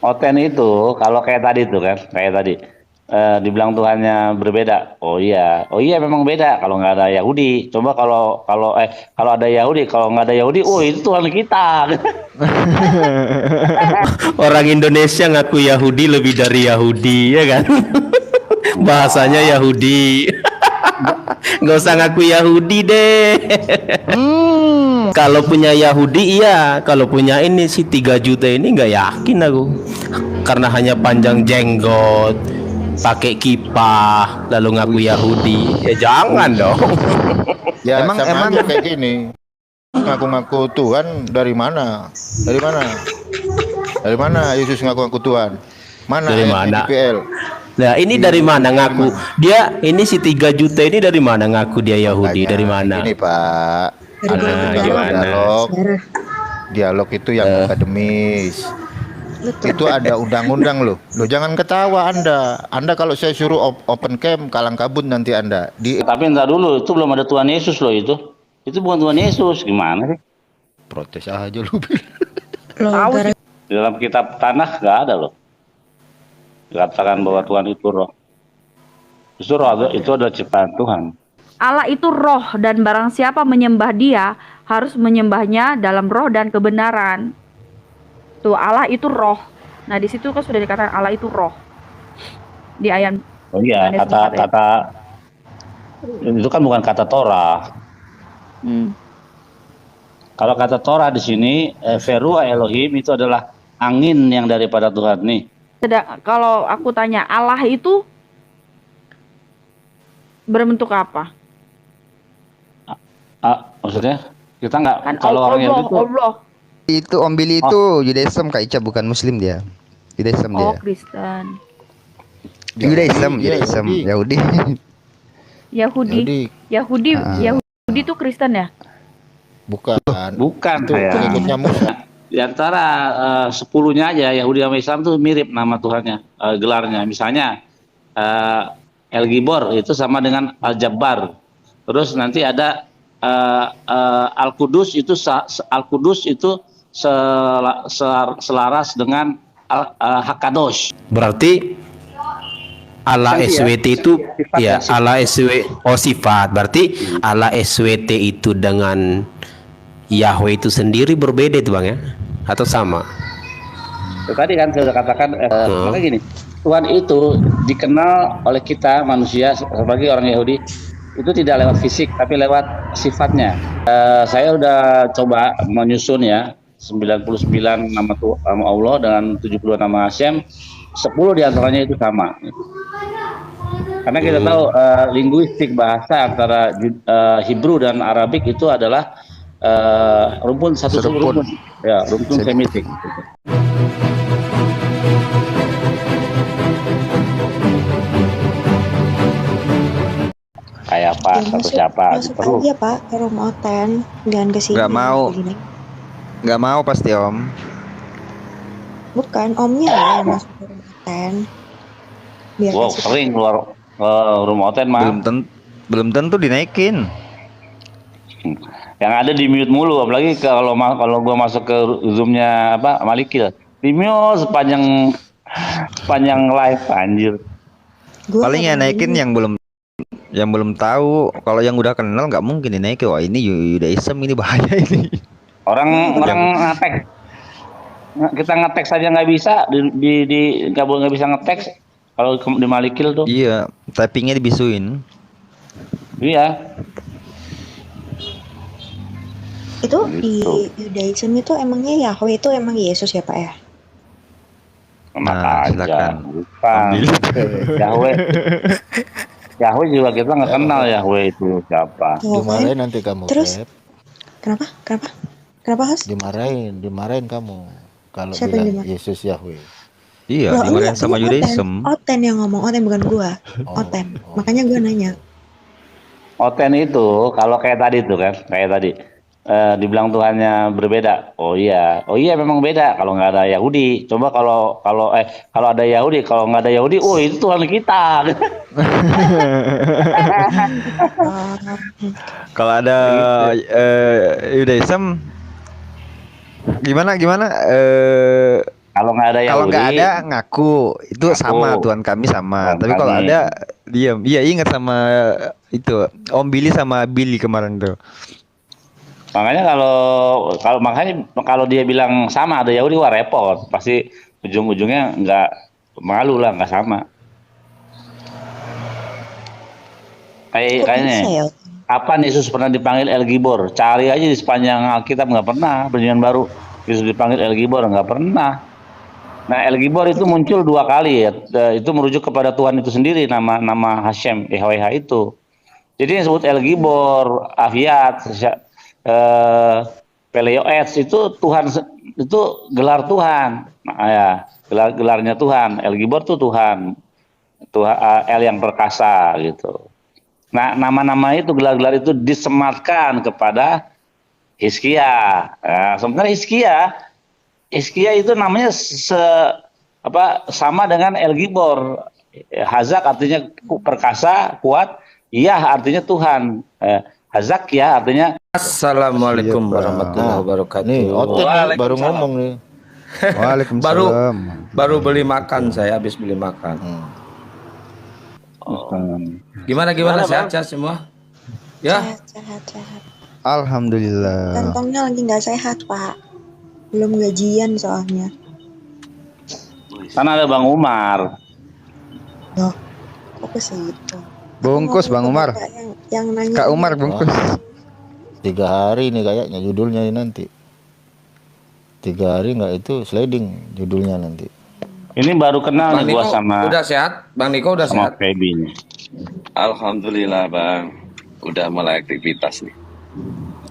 Oten itu kalau kayak tadi tuh kan, kayak tadi dibilang Tuhannya berbeda. Oh iya memang beda kalau nggak ada Yahudi. Coba kalau kalau kalau ada Yahudi, kalau nggak ada Yahudi, oh itu Tuhan kita. Orang Indonesia ngaku Yahudi lebih dari Yahudi, ya kan? Bahasanya Enggak, Yahudi. enggak, Nggak usah ngaku Yahudi deh. Kalau punya Yahudi iya, kalau punya ini si 3 juta ini nggak yakin aku. Karena hanya panjang jenggot, pakai kippah, lalu ngaku Yahudi. Ya jangan dong. Ya Emang sama emang aja kayak gini. Ngaku-ngaku Tuhan dari mana? Dari mana? Dari mana Yesus ngaku-ngaku Tuhan? Mana Dari ayatnya di mana? PL? Nah, ini Di dari mana dari ngaku? mana? Dia ini si 3 juta ini dari mana ngaku dia Yahudi? Dari Makanya mana? gini Pak, Dari ada golongan Nah, darah, gimana? dialog, darah. dialog itu yang akademis. Betul. Itu ada undang-undang loh. Loh jangan ketawa Anda. Anda kalau saya suruh open cam kalang kabut nanti Anda. tapi entar dulu, itu belum ada Tuhan Yesus loh itu. Itu bukan Tuhan Yesus, gimana sih? Protes aja lu. Loh, Tahu gara sih. Di dalam kitab tanah nggak ada loh. Dikatakan bahwa Tuhan itu roh. Justru roh itu adalah ciptaan Tuhan. Allah itu roh dan barang siapa menyembah dia harus menyembahnya dalam roh dan kebenaran. Tuh Allah itu roh. Nah di situ kan sudah dikatakan Allah itu roh di ayat Oh iya, Yohanes 4 ya. kata-kata itu kan bukan kata Torah. Hmm. Kalau kata Torah di sini, Verua Elohim itu adalah angin yang daripada Tuhan nih. Kalau aku tanya Allah itu berbentuk apa? Maksudnya kita nggak Kan kalau orang Allah, Yahudi itu Allah. itu Om Billy itu Judaism Kak Ica, bukan Muslim dia. Judaism Oh dia. Kristen. Judaism, Iya, Judaism. Yahudi. Yahudi. Yahudi. Yahudi. Ah. Yahudi itu Kristen ya? Bukan. bukan Itu saya. pengikutnya Musa. Di antara 10-nya aja Yahudi sama Islam tuh mirip nama Tuhannya, gelarnya. Misalnya El Gibor itu sama dengan Al Jabbar. Terus nanti ada Al Kudus itu selaras dengan Hakadosh. Berarti Allah Kan iya, SWT itu sifat ya ya, sifat. Allah sifat. Berarti Allah SWT itu dengan Yahweh itu sendiri berbeda itu Bang ya? Atau sama? Itu tadi kan saya sudah katakan, makanya gini, Tuhan itu dikenal oleh kita manusia sebagai orang Yahudi itu tidak lewat fisik tapi lewat sifatnya. Saya udah coba menyusun ya 99 nama Allah dengan 72 nama Hashem, 10 diantaranya itu sama. Karena kita tahu linguistik bahasa antara Hebrew dan Arabik itu adalah rumpun satu rumpun, ya rumpun Semitik. Kayak apa atau siapa masuk perlu. aja Pak ke rumah Oten, jangan ke sini. Nggak mau. Begini. Nggak mau pasti Om. Bukan omnya lah yang masuk ke rumah Oten. Biar Wow, kasih sering keluar rumah Oten Belum mah. belum tentu dinaikin. Yang ada di mute mulu, apalagi kalau gua masuk ke zoomnya apa Malikil, di mute sepanjang live anjir. Gua Paling yang kadang naikin gini, yang belum tahu. Kalau yang udah kenal nggak mungkin dinaikin. Wah ini Judaism, ini bahaya ini. Orang ngetek, kita ngetek saja nggak bisa, nggak bisa ngetek kalau di Malikil tuh. Iya, typingnya dibisuin. Iya. itu di Gitu. Judaism itu emangnya Yahweh itu emang Yesus ya Pak ya? Enak Nah, aja. silakan. Bukan. Yahweh. Yahweh juga kita nggak kenal Yahweh itu siapa. Tuh kan. Dimarahin nanti kamu, Terus? Feb. Kenapa? Kenapa? Kenapa Has? Dimarahin kamu kalau Siapa yang bilang dimarahin? Yesus Yahweh. Iya, Loh, dimarahin enggak, sama ini Judaism. Oten yang ngomong, Oten bukan gua. Oh, Oten. oh. Makanya gua nanya. Oten itu kalau kayak tadi tuh kan, kayak tadi dibilang Tuhannya berbeda. Oh iya memang beda kalau nggak ada Yahudi. Coba kalau ada Yahudi, kalau nggak ada Yahudi, oh itu Tuhan kita. Kalau ada Judaism gimana Kalau nggak ada Kalau Yahudi, nggak ada ngaku itu Ngaku. sama, Tuhan kami sama. Tuhan Tapi kalau kami. ada diam. Iya, ingat sama itu Om Billy sama Billy kemarin tuh. makanya kalau dia bilang sama ada Yahudi, wah repot. Pasti ujung-ujungnya nggak malu lah, nggak sama. Kok Kayaknya. bisa ya? Kapan Yesus pernah dipanggil El Gibor? Cari aja di sepanjang Alkitab, nggak pernah. Perjanjian Baru Yesus dipanggil El Gibor, nggak pernah. Nah, El Gibor itu muncul 2 kali ya. Itu merujuk kepada Tuhan itu sendiri, nama Hashem, YHWH itu. Jadi yang disebut El Gibor, Aviat, Peleoets itu Tuhan, itu gelar Tuhan. Nah, ya, gelarnya Tuhan. El Gibor itu Tuhan. El yang perkasa gitu. Nah, nama-nama itu, gelar-gelar itu disematkan kepada Hizkia. Nah, sebenarnya Hizkia itu namanya sama dengan El Gibor. Hazak artinya perkasa, kuat. Yah artinya Tuhan. Hazak ya artinya. Assalamualaikum warahmatullahi wabarakatuh. Nih, Oten nih, baru ngomong nih. Waalaikumsalam. Baru beli makan, saya habis beli makan. Gimana sehat semua? Ya, Sehat. Alhamdulillah. Kantongnya lagi nggak sehat, Pak. Belum gajian soalnya. Sana ada Bang Umar. Loh, kok ke situ? Bungkus Bang Umar. Yang nanya. Kak Umar bungkus. 3 hari nih kayaknya judulnya ini nanti. 3 hari nggak itu sliding judulnya nanti. Ini baru kenal Bang nih gua Niko sama udah sehat? Bang Niko udah sama sehat? Feby nih. Alhamdulillah Bang, udah mulai aktivitas nih.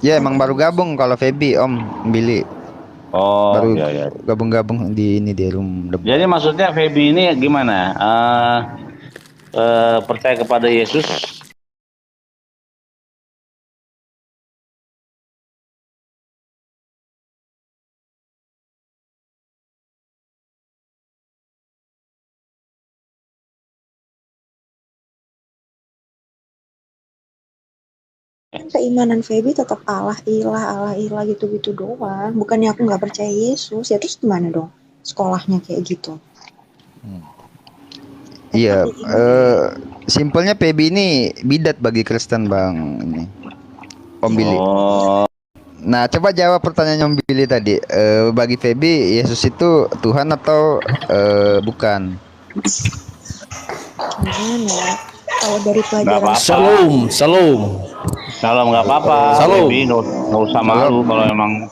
Ya emang baru gabung kalau Feby Om Billy. Oh, Baru iya. gabung-gabung di room depan. Jadi maksudnya Feby ini gimana? Percaya kepada Yesus. Keimanan Feby tetap Allah ilah gitu-gitu doang. Bukannya aku nggak percaya Yesus. Ya terus gimana dong? Sekolahnya kayak gitu. Iya, simpelnya Feby ini bidat bagi Kristen Bang ini. Om Billy. Oh, Nah, coba jawab pertanyaan Om Billy tadi. Bagi Feby Yesus itu Tuhan atau bukan? Gimana ya? Kalau dari nggak pelajaran apa-apa. Salam. Kalau nggak apa-apa, Salam. Feby nggak usah malu kalau emang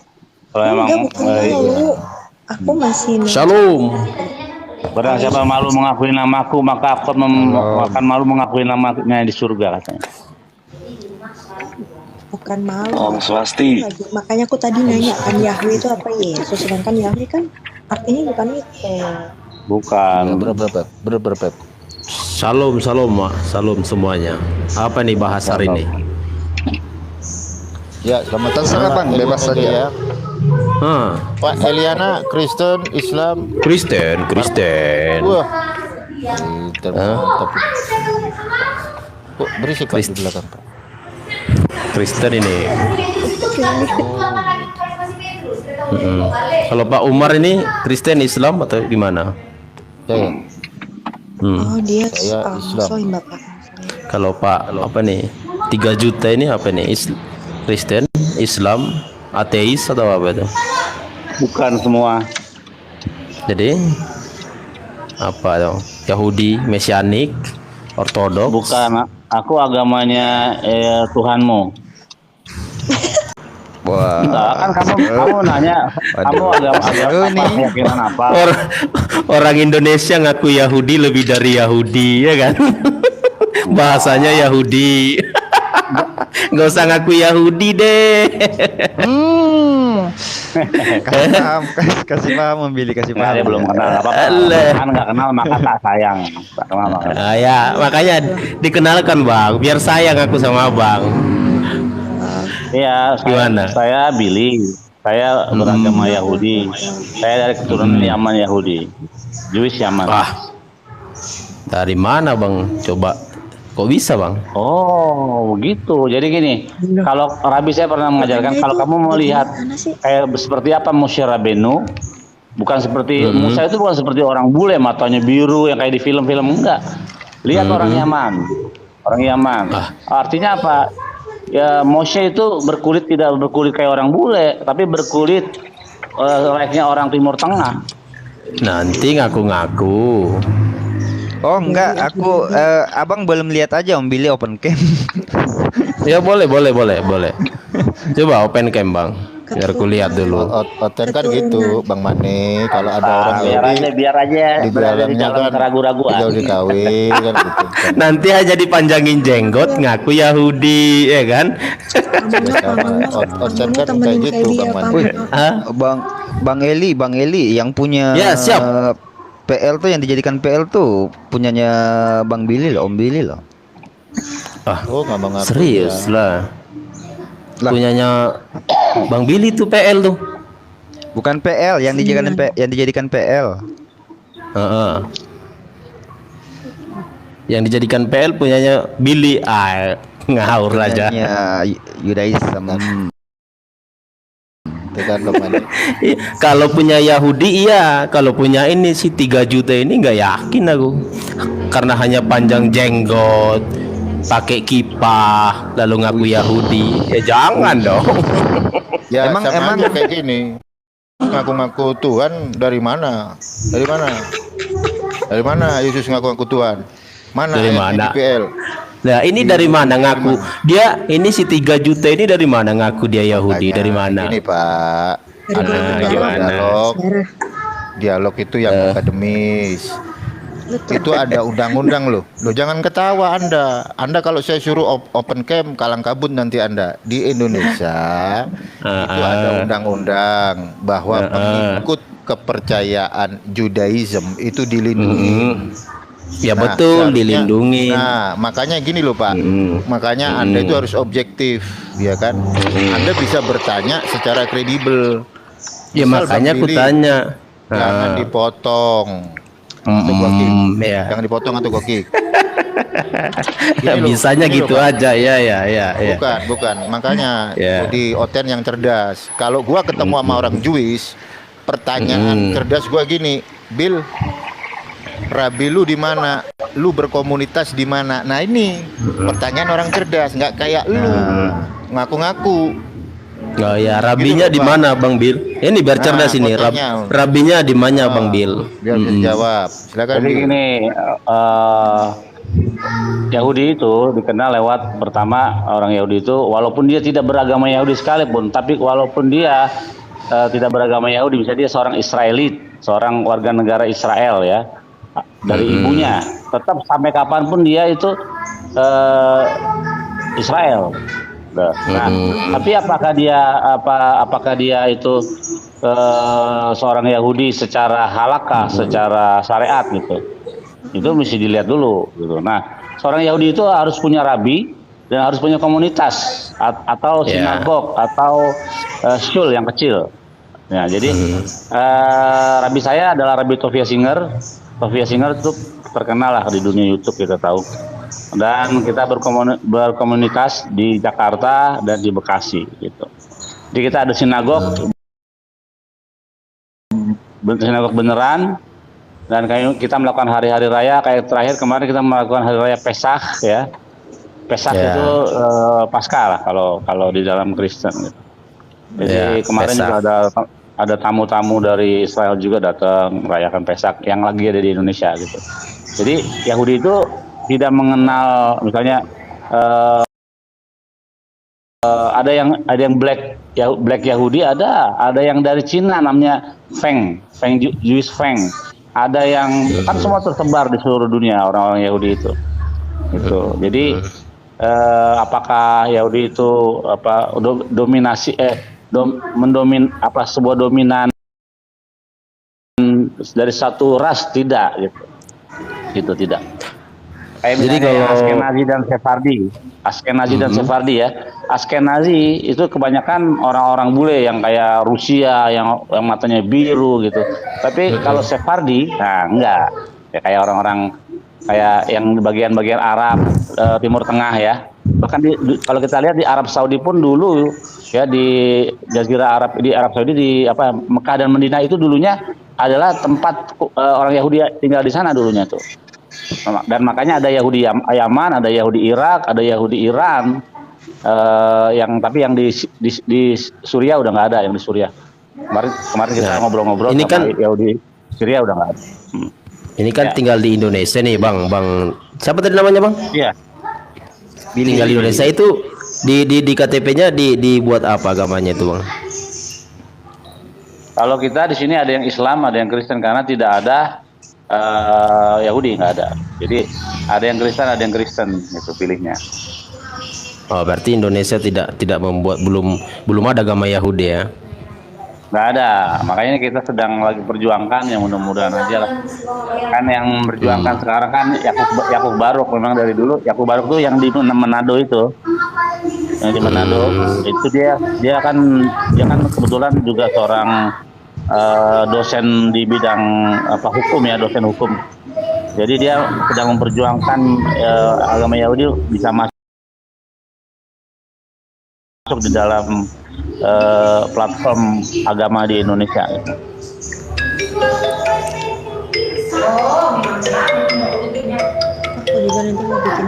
enggak, bukan malu. Aku masih Shalom. Barang siapa malu mengakui namaku, maka aku akan malu mengakui namanya di surga katanya. bukan malu. Om Swasti. Makanya aku tadi nanya kan Yahweh itu apa Yesus, sedangkan Yahweh kan artinya bukan itu. Bukan. Berpep. Salam, Mak. Salam semuanya. Apa nih bahas hari ini? Ya, selamat Terserah, Bang, Eliana bebas saja. ya. Hah, Pak Eliana, Kristen, Islam. Kristen. Wah. Mantap. Kok berisik Pak di belakang, Pak? Kristen ini. Kalau Pak Umar ini Kristen, Islam atau gimana? Saya. Oh dia Saya Islam. Muslim Bapak. Kalau Pak apa nih? 3 juta ini apa nih? Kristen, Islam, ateis atau apa itu? Bukan semua. Jadi apa dong? Yahudi, Mesianik, Ortodoks? Bukan. Aku agamanya Tuhanmu. Wah. Enggak, kan kamu nanya kamu agama Seru apa, nih. keyakinan apa? Orang Indonesia ngaku Yahudi lebih dari Yahudi, ya kan? Bahasanya Yahudi. Nggak usah ngaku Yahudi deh. Kasih paham memilih kasih Nah, paham. dia belum kenal apa-apa. Alah. Kan nggak kenal maka tak sayang. Tak kenal maka. Nah, ya, makanya dikenalkan Bang, biar sayang aku sama Bang. Iya, Gimana? saya Billy. Saya beragama Yahudi. Saya dari keturunan Yaman Yahudi. Jewish Yaman. Wah, dari mana Bang? Coba, kok bisa Bang? Oh, begitu. Jadi gini, kalau Rabi saya pernah mengajarkan, kalau kamu mau lihat kayak seperti apa Moshe Rabenu, Bukan seperti Musa itu bukan seperti orang bule matanya biru yang kayak di film-film, enggak. Lihat orang Yaman. Orang Yaman. Artinya apa? Ya Moshe itu berkulit tidak berkulit kayak orang bule, tapi berkulit layaknya orang Timur Tengah. Nanti ngaku-ngaku. Oh enggak, aku abang belum lihat aja Om Billy open cam. Ya boleh. Coba open cam bang, biar aku lihat dulu. Oten kan gitu, Bang Mane. Kalau ada orang biar aja di berada di dalamnya dalam kan keraguan-raguan. tinggal dikawin kan gitu. Kan. Nanti aja dipanjangin jenggot, ngaku Yahudi, ya kan? Oten kan kayak gitu, Bang Mane. Wih, Bang Eli yang punya Ya, siap. PL tuh yang dijadikan PL tuh punyanya Bang Billy loh, Om Billy loh. Oh, nggak mengaku. Serius Ya. lah. Punyanya Bang Billy tuh PL tuh. Bukan PL yang dijadikan PL. Heeh. Yang dijadikan PL punyanya Billy. Ngawur aja. Punyanya Yudaism. Itu kan Bang Mane. Kalau punya Yahudi iya, kalau punya ini si 3 juta ini nggak yakin aku. Karena hanya panjang jenggot, pakai kippah, lalu ngaku Yahudi. Ya jangan dong. Ya Emang- sama aja kayak gini. Ngaku-ngaku Tuhan dari mana? Dari mana? Dari mana Yesus ngaku-ngaku Tuhan? Mana Dari ayatnya mana? di PL? Nah ini dari mana ngaku? Dia ini si 3 juta ini dari mana ngaku dia Yahudi? Dari mana? Ini Pak, ada juga gimana? dialog itu yang akademis. Itu ada undang-undang loh. Loh jangan ketawa Anda. Anda kalau saya suruh open cam kalang kabut nanti Anda. Di Indonesia itu ada undang-undang bahwa pengikut kepercayaan Judaism itu dilindungi. Ya betul, seharusnya- dilindungi. Nah, makanya gini loh Pak. Makanya Anda itu harus objektif, ya kan? Anda bisa bertanya secara kredibel. Ya Misal makanya Bang aku Billy, tanya. jangan dipotong. Atau gua kick. Ya. Jangan dipotong atau gua kick. Bisanya gini gitu loh, Pak. aja ya. Bukan. Makanya Ya. di Oten yang cerdas. Kalau gua ketemu sama orang Jewish, pertanyaan cerdas gua gini, Bill, Rabi lu di mana? Lu berkomunitas di mana? Nah ini pertanyaan orang cerdas, nggak kayak lu ngaku-ngaku. Oh ya, rabinya Gitu loh, di Pak. mana Bang Bil? Ini biar cerdas ini. fotonya. Rabinya di mana Bang Bil? Biar bisa jawab. Silakan. Jadi Bill. gini, Yahudi itu dikenal lewat pertama orang Yahudi itu walaupun dia tidak beragama Yahudi sekalipun, tapi walaupun dia tidak beragama Yahudi, bisa dia seorang Israelit, seorang warga negara Israel ya, dari ibunya, tetap sampai kapanpun dia itu Israel. Nah, tapi apakah dia itu seorang Yahudi secara halakah, secara syariat gitu? Itu mesti dilihat dulu gitu. Nah, seorang Yahudi itu harus punya rabi dan harus punya komunitas atau sinagog atau shul yang kecil. Nah, jadi rabi saya adalah Rabi Tovia Singer. Tovia Singer itu terkenal lah di dunia YouTube, kita tahu. Dan kita berkomunitas di Jakarta dan di Bekasi gitu. Jadi kita ada sinagog beneran, dan kita melakukan hari-hari raya. Kayak terakhir kemarin kita melakukan hari raya Pesach ya. Pesach itu Paskah lah kalau di dalam Kristen gitu. Jadi kemarin Pesach. juga ada tamu-tamu dari Israel juga datang merayakan Pesach yang lagi ada di Indonesia gitu. Jadi Yahudi itu tidak mengenal misalnya ada yang black Yahudi, ada yang dari Cina namanya Feng Jewish Feng. Ada yang kan semua tersebar di seluruh dunia orang-orang Yahudi itu. Gitu. Jadi apakah Yahudi itu dominasi sebuah dominan dari satu ras, tidak gitu. Gitu tidak. Kayak Jadi misalnya kalau- Askenazi dan Sephardi ya. Askenazi itu kebanyakan orang-orang bule yang kayak Rusia yang matanya biru gitu. Tapi kalau Sephardi, nah enggak. Ya, kayak orang-orang kayak yang di bagian-bagian Arab, Timur Tengah ya. bahkan kalau kita lihat di Arab Saudi pun dulu ya, di Jazirah Arab, di Arab Saudi, di apa, Mekah dan Madinah itu dulunya adalah tempat orang Yahudi tinggal di sana dulunya tuh. Dan makanya ada Yahudi Yaman, ada Yahudi Irak, ada Yahudi Iran, tapi yang di Suriah udah nggak ada, yang di Suriah. Kemarin kita ngobrol-ngobrol ini sama kan Yahudi Suriah udah nggak ada. Ini kan Ya. tinggal di Indonesia nih, Bang. Siapa tadi namanya, Bang? Iya. Tinggal di Indonesia itu di KTP-nya dibuat apa agamanya itu, Bang? Kalau kita di sini ada yang Islam, ada yang Kristen, karena tidak ada Yahudi, nggak ada. Jadi ada yang Kristen, ada yang Kristen, itu pilihnya. Oh, berarti Indonesia tidak membuat, belum ada agama Yahudi ya. Nggak ada, makanya kita sedang lagi perjuangkan, yang mudah-mudahan aja lah. Kan yang berjuangkan sekarang kan Yakub Baruk, memang dari dulu Yakub Baruk tuh yang di Manado itu, yang di Manado itu dia kan kebetulan juga seorang dosen di bidang hukum ya, dosen hukum. Jadi dia sedang memperjuangkan agama Yahudi bisa masuk di dalam platform agama di Indonesia. Aku juga nanti mau bikin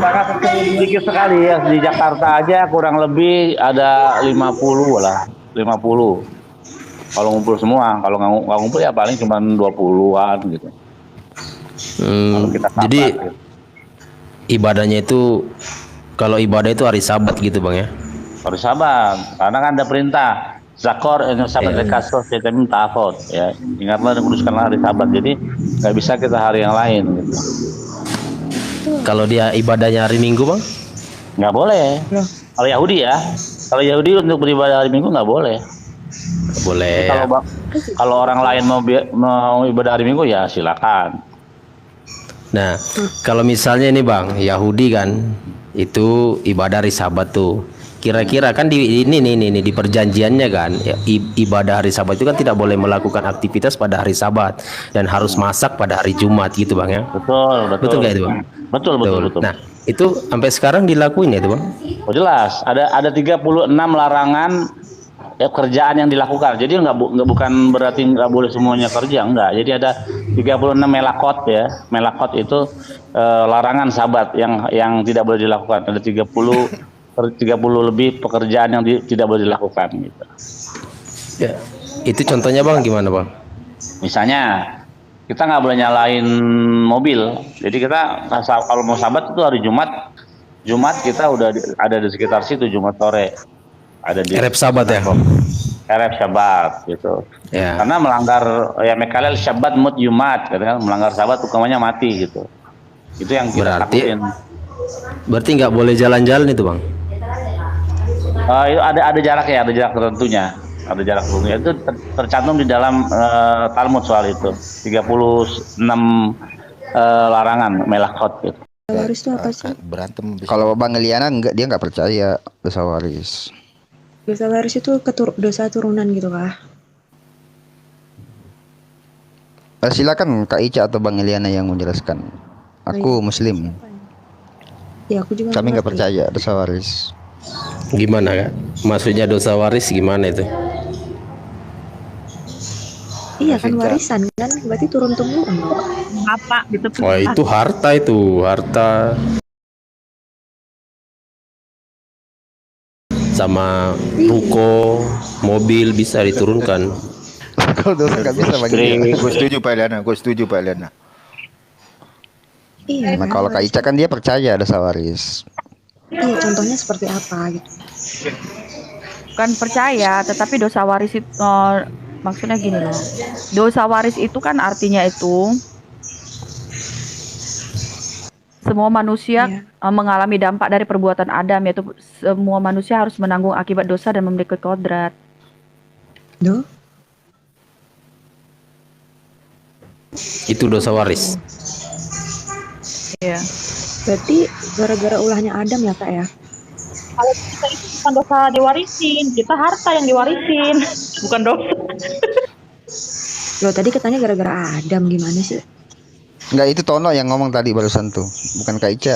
Sedikit sekali ya, di Jakarta aja kurang lebih ada 50 lah, 50. Kalau ngumpul semua, kalau nggak ngumpul ya paling cuma 20-an gitu. Kalau kita Jadi gitu. ibadahnya itu, kalau ibadah itu hari Sabat gitu, Bang ya. Harus sabar, karena kan ada perintah Zakor sabat rekasos tetem takut ya, ingatlah dan kuduskanlah hari Sabat. Jadi nggak bisa kita hari yang lain gitu. Kalau dia ibadahnya hari Minggu, Bang? Nggak boleh. Kalau Yahudi ya, kalau Yahudi untuk beribadah hari Minggu nggak boleh. Boleh. Kalau orang lain mau ibadah hari Minggu ya silakan. Nah, kalau misalnya ini, Bang, Yahudi kan itu ibadah hari Sabat tuh. Kira-kira kan di perjanjiannya kan, ya, ibadah hari Sabat itu kan tidak boleh melakukan aktivitas pada hari Sabat dan harus masak pada hari Jumat gitu, Bang ya. Betul Betul nggak itu, Bang? Betul. Nah, itu sampai sekarang dilakuin ya itu, Bang? Oh jelas, ada 36 larangan ya, kerjaan yang dilakukan. Jadi bukan berarti nggak boleh semuanya kerja, enggak. Jadi ada 36 melakot ya. Melakot itu larangan Sabat yang tidak boleh dilakukan. Ada 30 lebih pekerjaan yang tidak boleh dilakukan gitu. Ya. Itu contohnya, Bang, gimana, Bang? Misalnya kita nggak boleh nyalain mobil. Jadi kita kalau mau Sabat itu hari Jumat kita udah ada di sekitar situ Jumat sore. Ada di Erep Sabat ya. Erep Sabat gitu. Ya. Karena melanggar ya mekalel Sabat mut Jumat, kan melanggar Sabat hukumannya mati gitu. Itu yang kita takutin. Berarti nggak boleh jalan-jalan itu, Bang? Itu ada jarak ya, ada jarak tertentunya. Ada jarak tertentunya. Itu tercantum di dalam Talmud soal itu. 36 larangan melakot gitu. waris itu apa sih? Berantem. Kalau Bang Eliana dia nggak percaya dosa waris. Dosa waris itu dosa turunan gitu kah? Silakan Kak Ica atau Bang Eliana yang menjelaskan. Aku Muslim. Ya aku juga Kami nggak ngerti. percaya dosa waris. Gimana, Kak? Maksudnya dosa waris gimana itu? Iya kan warisan kan, berarti turun temurun. Apa gitu? Wah, itu harta sama ruko, mobil bisa diturunkan. Kalau dosa nggak bisa Bang Eliana. Gue setuju Pak Eliana. Iya. Nah, kalau Kak Ica kan dia percaya dosa waris. Iya, contohnya seperti apa gitu? Bukan percaya, tetapi dosa waris itu maksudnya gini loh. Dosa waris itu kan artinya itu semua manusia mengalami dampak dari perbuatan Adam, yaitu semua manusia harus menanggung akibat dosa dan memiliki kodrat. Duh. Itu dosa waris. Iya. Berarti gara-gara ulahnya Adam ya kak ya? Kalau kita itu bukan dosa diwarisin, kita harta yang diwarisin, bukan dosa. Loh tadi katanya gara-gara Adam, gimana sih? Enggak, itu Tono yang ngomong tadi barusan tuh, bukan Kak Ica.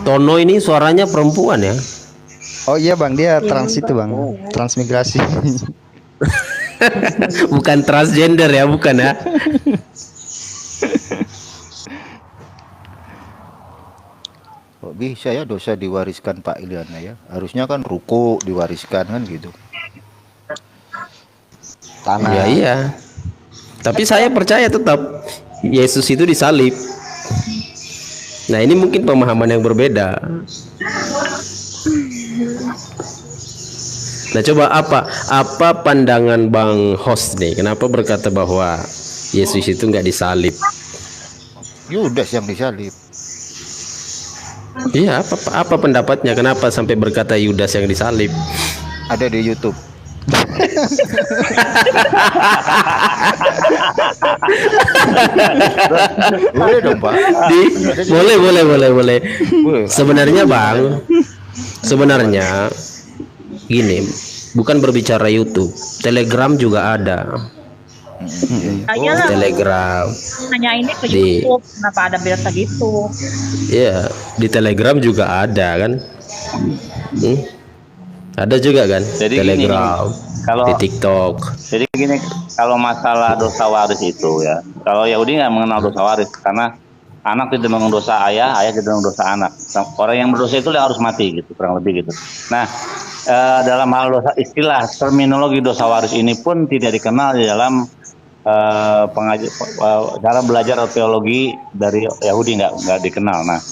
Tono ini suaranya perempuan ya? Oh iya bang, dia Iya, trans itu bang, perempuan. transmigrasi. Bukan transgender ya, bukan ya? Kok bisa ya dosa diwariskan Pak Iliana ya? Harusnya kan ruko diwariskan kan gitu. Tanah. Ya iya. Tapi saya percaya tetap Yesus itu disalib. Nah ini mungkin pemahaman yang berbeda. Nah coba apa pandangan Bang Host nih? Kenapa berkata bahwa Yesus itu nggak disalib? Yudas yang disalib. Iya, apa pendapatnya? Kenapa sampai berkata Yudas yang disalib? Ada di YouTube. Boleh dong Pak. Boleh. Sebenarnya Bang, sebenarnya gini, bukan berbicara YouTube, Telegram juga ada. Telegram. Hanya ini ke Di- YouTube, kenapa ada berita gitu? Iya, di Telegram juga ada kan? Ada juga kan? Jadi gini, Telegram, kalau- di TikTok. Jadi gini, kalau masalah dosa waris itu ya, kalau Yahudi nggak mengenal dosa waris karena anak tidak mengenal dosa ayah, ayah tidak mengenal dosa anak. Orang yang berdosa itu harus mati gitu, kurang lebih gitu. Nah, dalam hal dosa, istilah terminologi dosa waris ini pun tidak dikenal di dalam dalam belajar teologi dari Yahudi, nggak dikenal. Nah,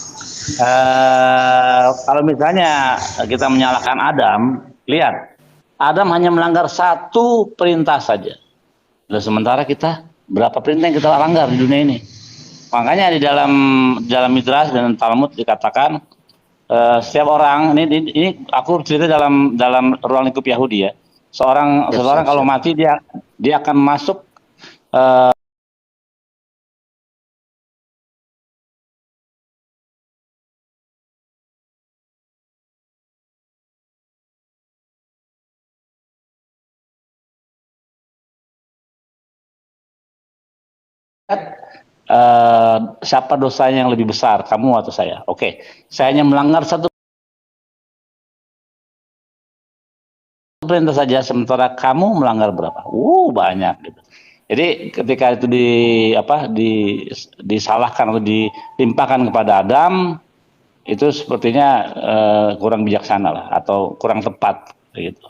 kalau misalnya kita menyalahkan Adam, lihat Adam hanya melanggar satu perintah saja. Lalu sementara kita berapa perintah yang kita langgar di dunia ini? Makanya di dalam Midrash dan Talmud dikatakan setiap orang ini aku cerita dalam ruang lingkup Yahudi ya. Seseorang kalau mati dia akan masuk siapa dosanya yang lebih besar, kamu atau saya? Oke, saya hanya melanggar satu perintah saja, sementara kamu melanggar berapa? Banyak gitu. Jadi ketika itu disalahkan atau ditimpakan kepada Adam, itu sepertinya kurang bijaksana lah atau kurang tepat gitu.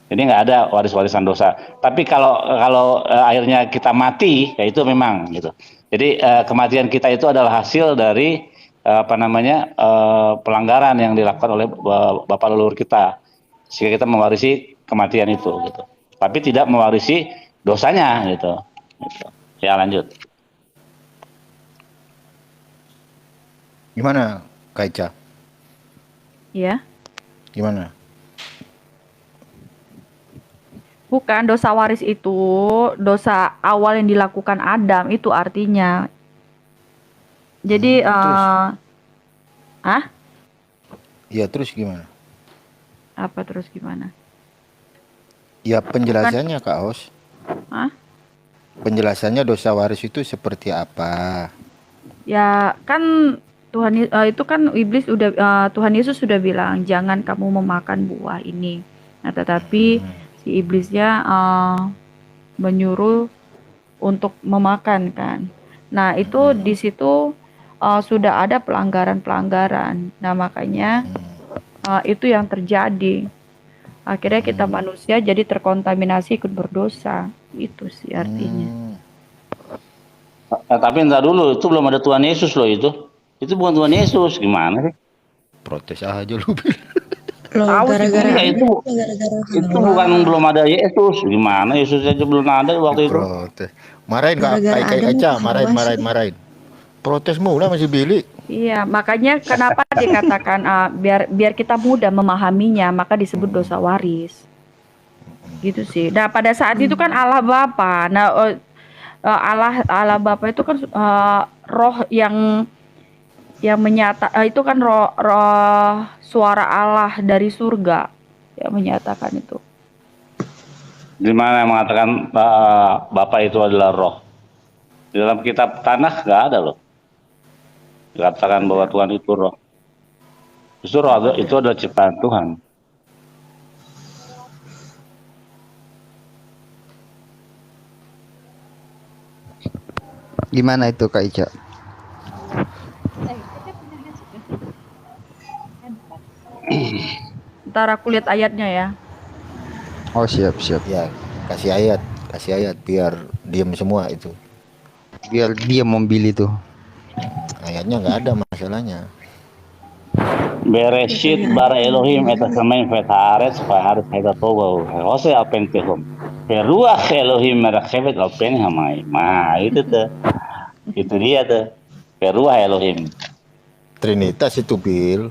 Jadi nggak ada waris-warisan dosa. Tapi kalau akhirnya kita mati, ya itu memang gitu. Jadi kematian kita itu adalah hasil dari pelanggaran yang dilakukan oleh bapak leluhur kita, sehingga kita mewarisi kematian itu gitu. Tapi tidak mewarisi dosanya gitu. Ya lanjut. Gimana Kak Ica? Ya. Gimana? Bukan, dosa waris itu dosa awal yang dilakukan Adam, itu artinya. Jadi Ya terus gimana? apa terus gimana? Ya penjelasannya Kak Os. Hah? Penjelasannya dosa waris itu seperti apa? Ya kan itu kan iblis Tuhan Yesus sudah bilang jangan kamu memakan buah ini. Nah, tetapi si iblisnya menyuruh untuk memakan kan. Nah, itu di situ sudah ada pelanggaran-pelanggaran. Nah, makanya itu yang terjadi. Akhirnya kita manusia jadi terkontaminasi ikut berdosa. Itu sih artinya. Tapi entar dulu, itu belum ada Tuhan Yesus loh itu. Itu bukan Tuhan Yesus, gimana sih? Protes aja lu. Loh, gara-gara Ya, itu bukan belum ada Yesus, gimana Yesus aja belum ada waktu itu. Protes. Marahin Kak Gara-gara Adam Ica, bukan marahin. Protes mula masih Billy. Iya, makanya kenapa dikatakan biar kita mudah memahaminya, maka disebut dosa waris. Gitu sih. Nah, pada saat itu kan Allah Bapa. Nah, Allah Bapa itu kan roh yang menyata itu kan roh suara Allah dari surga yang menyatakan itu. Di mana yang mengatakan Bapa itu adalah roh? Di dalam kitab Tanakh nggak ada loh. Dikatakan bahwa Tuhan itu roh. Justru itu adalah ciptaan Tuhan. Gimana itu Kak Ica? Ntar aku lihat ayatnya ya. Oh siap siap. Ya, kasih ayat biar diam semua itu. Biar dia membeli tuh. Ayatnya nggak ada masalahnya. Bereshit bara Elohim eta samain vet haaretz eta tohu hose apen tehom. Peruah Elohim merakhevet apen hamai. Nah, itu tuh. Itu dia tuh. Peruah Elohim. Trinitas itu Bil.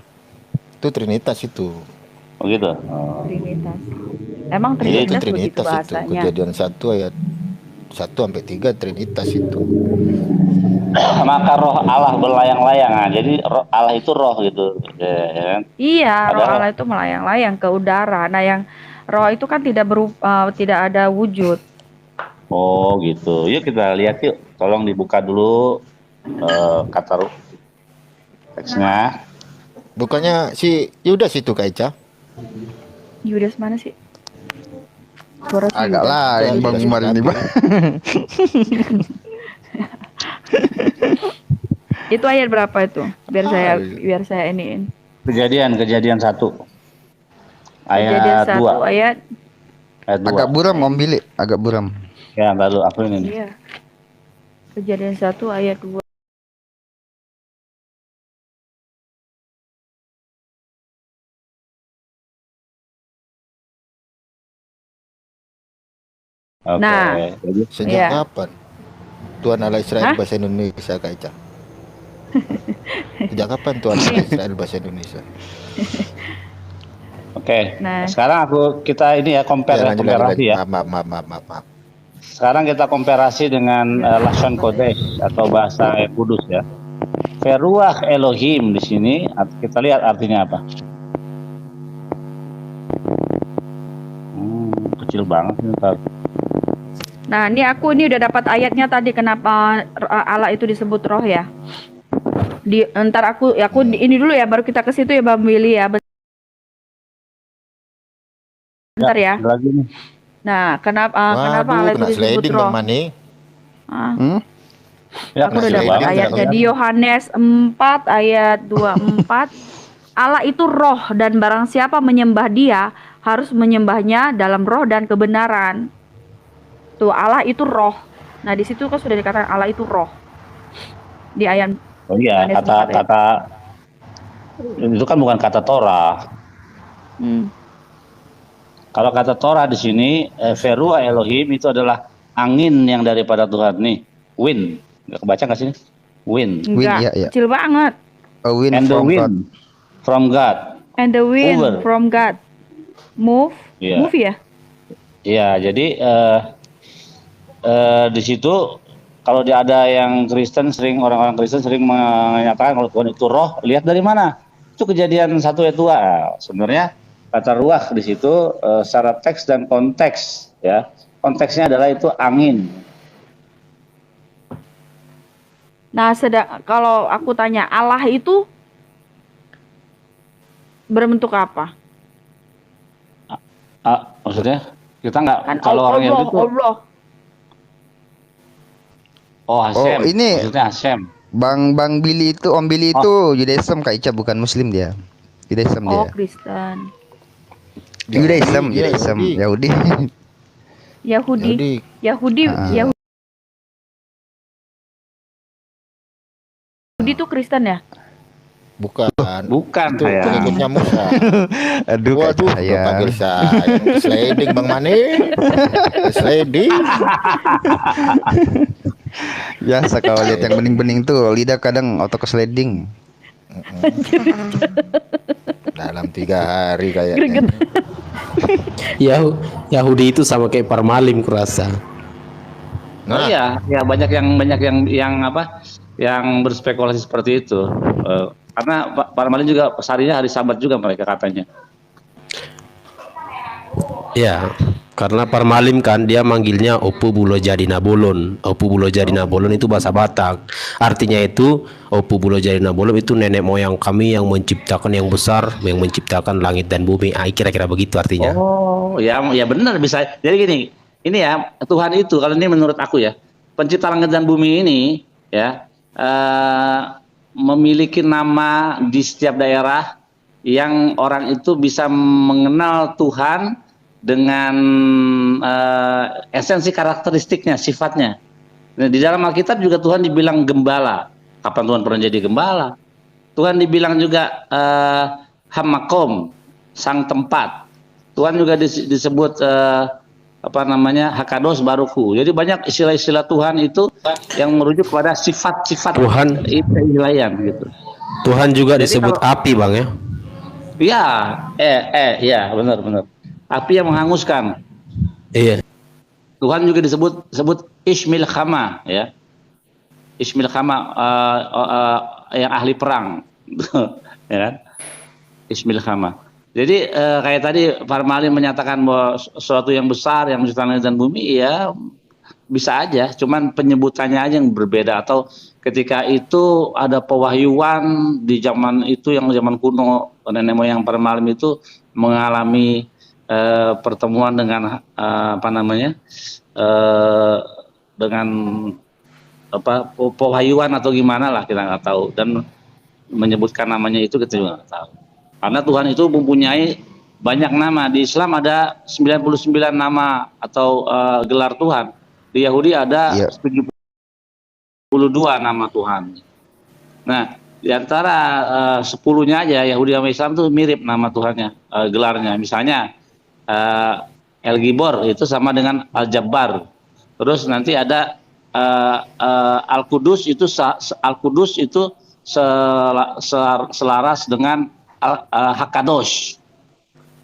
Itu Trinitas itu. Oh gitu. Trinitas. Emang Iya, itu Trinitas begitu Trinitas itu. bahasanya. Kejadian 1 ayat 1 sampai 3 Trinitas itu. Maka roh Allah berlayang-layang. Nah, jadi Allah itu roh gitu. Ya kan? Iya, roh Padahal- Allah itu melayang-layang ke udara. Nah, yang roh itu kan tidak ada wujud. Oh gitu. Yuk kita lihat yuk. Tolong dibuka dulu kata teksnya. Bukannya si Yudas itu Kak Ica? Yudas mana sih? Boros Agak Yudas. lain Bang Umar ini Bang. Itu ayat berapa itu? Biar saya iniin. Kejadian 1. Kejadian Ayat 2. 1 ayat. Ayat 2. Agak buram Om Billy, agak buram. Ya, lalu aku ini. Iya. Kejadian 1 ayat 2. Oke. Nah. Jadi, Sejak Iya. kapan Tuhan Allah Israel Hah? bahasa Indonesia Kak Ica? Sejak kapan Tuhan Allah Israel bahasa Indonesia? oke. Nah. Sekarang kita ini ya komparasi ya. Maaf. Sekarang kita komparasi dengan Lashon Kodesh atau bahasa Kudus ya. Feruah Elohim di sini kita lihat artinya apa. Kecil banget ini, ntar. Nah, ini aku udah dapat ayatnya tadi kenapa Allah itu disebut roh ya. Ntar aku ini dulu ya, baru kita ke situ ya Bang Willy ya. Bentar ya. Lagi nih. Nah, kenapa Allah itu kena disebut sliding roh? Bang Mani. Ya, Aku udah kecil dapat banget, ayatnya ya. di Yohanes 4 ayat 24. Allah itu roh dan barang siapa menyembah dia harus menyembahnya dalam roh dan kebenaran. Tuh, Allah itu roh. Nah, di situ kan sudah dikatakan Allah itu roh. Di ayat Oh iya, Yohanes 4 ayat. kata itu kan bukan kata Torah. Kalau kata Torah di sini, Feruah Elohim itu adalah angin yang daripada Tuhan nih, wind. Nggak kebaca nggak sih? Wind. Enggak, iya. kecil banget. A wind And the from God. wind from God. And the wind Over. from God. Move. Iya. Move ya? Iya, jadi di situ kalau ada yang Kristen orang-orang Kristen sering menyatakan kalau Tuhan itu roh, lihat dari mana? Itu Kejadian 1 ayat 2. Sebenarnya kata ruah di situ secara teks dan konteks ya. Konteksnya adalah itu angin. Nah, kalau aku tanya Allah itu berbentuk apa? Maksudnya kita nggak Kan kalau orang Yahudi itu Allah. Hashem. Oh, ini Maksudnya Hashem. Bang Billy itu, Om Billy itu Judaism Kak Ica, bukan Muslim dia. Judaism Oh, dia. Kristen. Judaism, Yahudi. Yahudi. Yahudi itu Kristen ya? Bukan. Bukan Itu saya. pengikutnya Musa. Aduh, Waduh, Kak saya. panggil saya. Sliding Bang Mani. Sliding. Biasa kalau lihat yang bening-bening tuh lidah kadang auto ke sliding. Dalam 3 hari kayaknya. Yahudi itu sama kayak Parmalim kurasa. Oh iya, ya banyak yang apa? Yang berspekulasi seperti itu. Karena para malin juga harinya hari Sabat juga mereka katanya. Ya, Karena Parmalim kan dia manggilnya Opu Bulo Jadina Bolon. Opu Bulo Jadina Bolon itu bahasa Batak. Artinya itu Opu Bulo Jadina Bolon itu nenek moyang kami yang menciptakan yang besar, yang menciptakan langit dan bumi. Kira-kira begitu artinya. Oh, ya ya benar bisa. Jadi gini, ini ya Tuhan itu kalau ini menurut aku ya, pencipta langit dan bumi ini ya memiliki nama di setiap daerah yang orang itu bisa mengenal Tuhan dengan esensi karakteristiknya, sifatnya. Nah, di dalam Alkitab juga Tuhan dibilang gembala. Kapan Tuhan pernah jadi gembala? Tuhan dibilang juga hamakom, sang tempat. Tuhan juga disebut apa namanya, hakados baruku. Jadi banyak istilah-istilah Tuhan itu yang merujuk pada sifat-sifat Tuhan keilahian gitu. Tuhan juga Jadi disebut kalau, api, Bang ya. ya, ya benar-benar. Api yang menghanguskan. Iya. Tuhan juga disebut Ismil Khama ya. Ismil Khama yang ahli perang. Ya kan? Ismil Khama. Jadi kayak tadi Parmalim menyatakan bahwa sesuatu yang besar yang menciptakan langit dan bumi ya bisa aja, cuman penyebutannya aja yang berbeda. Atau ketika itu ada pewahyuan di zaman itu yang zaman kuno, nenek moyang Parmalim itu mengalami pertemuan dengan apa namanya dengan apa pewahyuan atau gimana lah, kita nggak tahu, dan menyebutkan namanya itu kita juga nggak tahu. Karena Tuhan itu mempunyai banyak nama. Di Islam ada 99 nama atau gelar Tuhan. Di Yahudi ada 72 nama Tuhan. Nah, di antara 10-nya aja Yahudi sama Islam tuh mirip nama Tuhannya, gelarnya. Misalnya El Gibor itu sama dengan Al Jabbar. Terus nanti ada Al Kudus itu selaras dengan Hakadosh.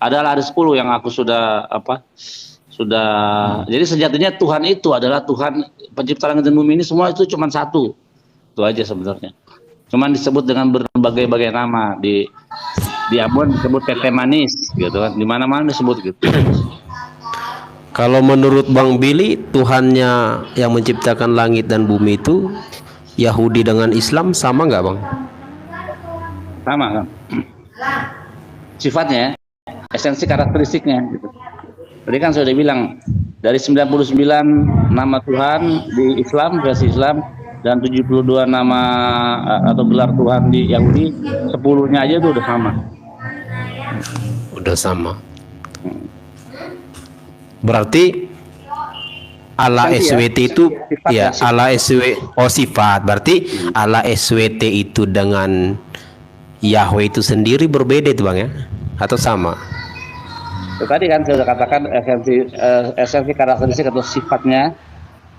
Ada 10 yang aku sudah jadi sejatinya Tuhan itu adalah Tuhan pencipta langit dan bumi ini semua itu cuma satu. Itu aja sebenarnya. Cuman disebut dengan berbagai-bagai nama. Di Ambon disebut Tete Manis gitu kan. Di mana-mana disebut gitu. Kalau menurut Bang Billy, Tuhannya yang menciptakan langit dan bumi itu Yahudi dengan Islam sama nggak, Bang? Sama kan? Sifatnya, esensi karakteristiknya gitu. Tadi kan sudah bilang dari 99 nama Tuhan di Islam, versi Islam, dan 72 nama atau gelar Tuhan di Yahudi, 10-nya aja tuh udah sama. Udah sama. Berarti Allah SWT itu ya Allah sifat. Berarti Allah SWT itu dengan Yahweh itu sendiri berbeda itu, Bang ya? Atau sama? Tadi kan saya sudah katakan esensi karakteristik atau sifatnya.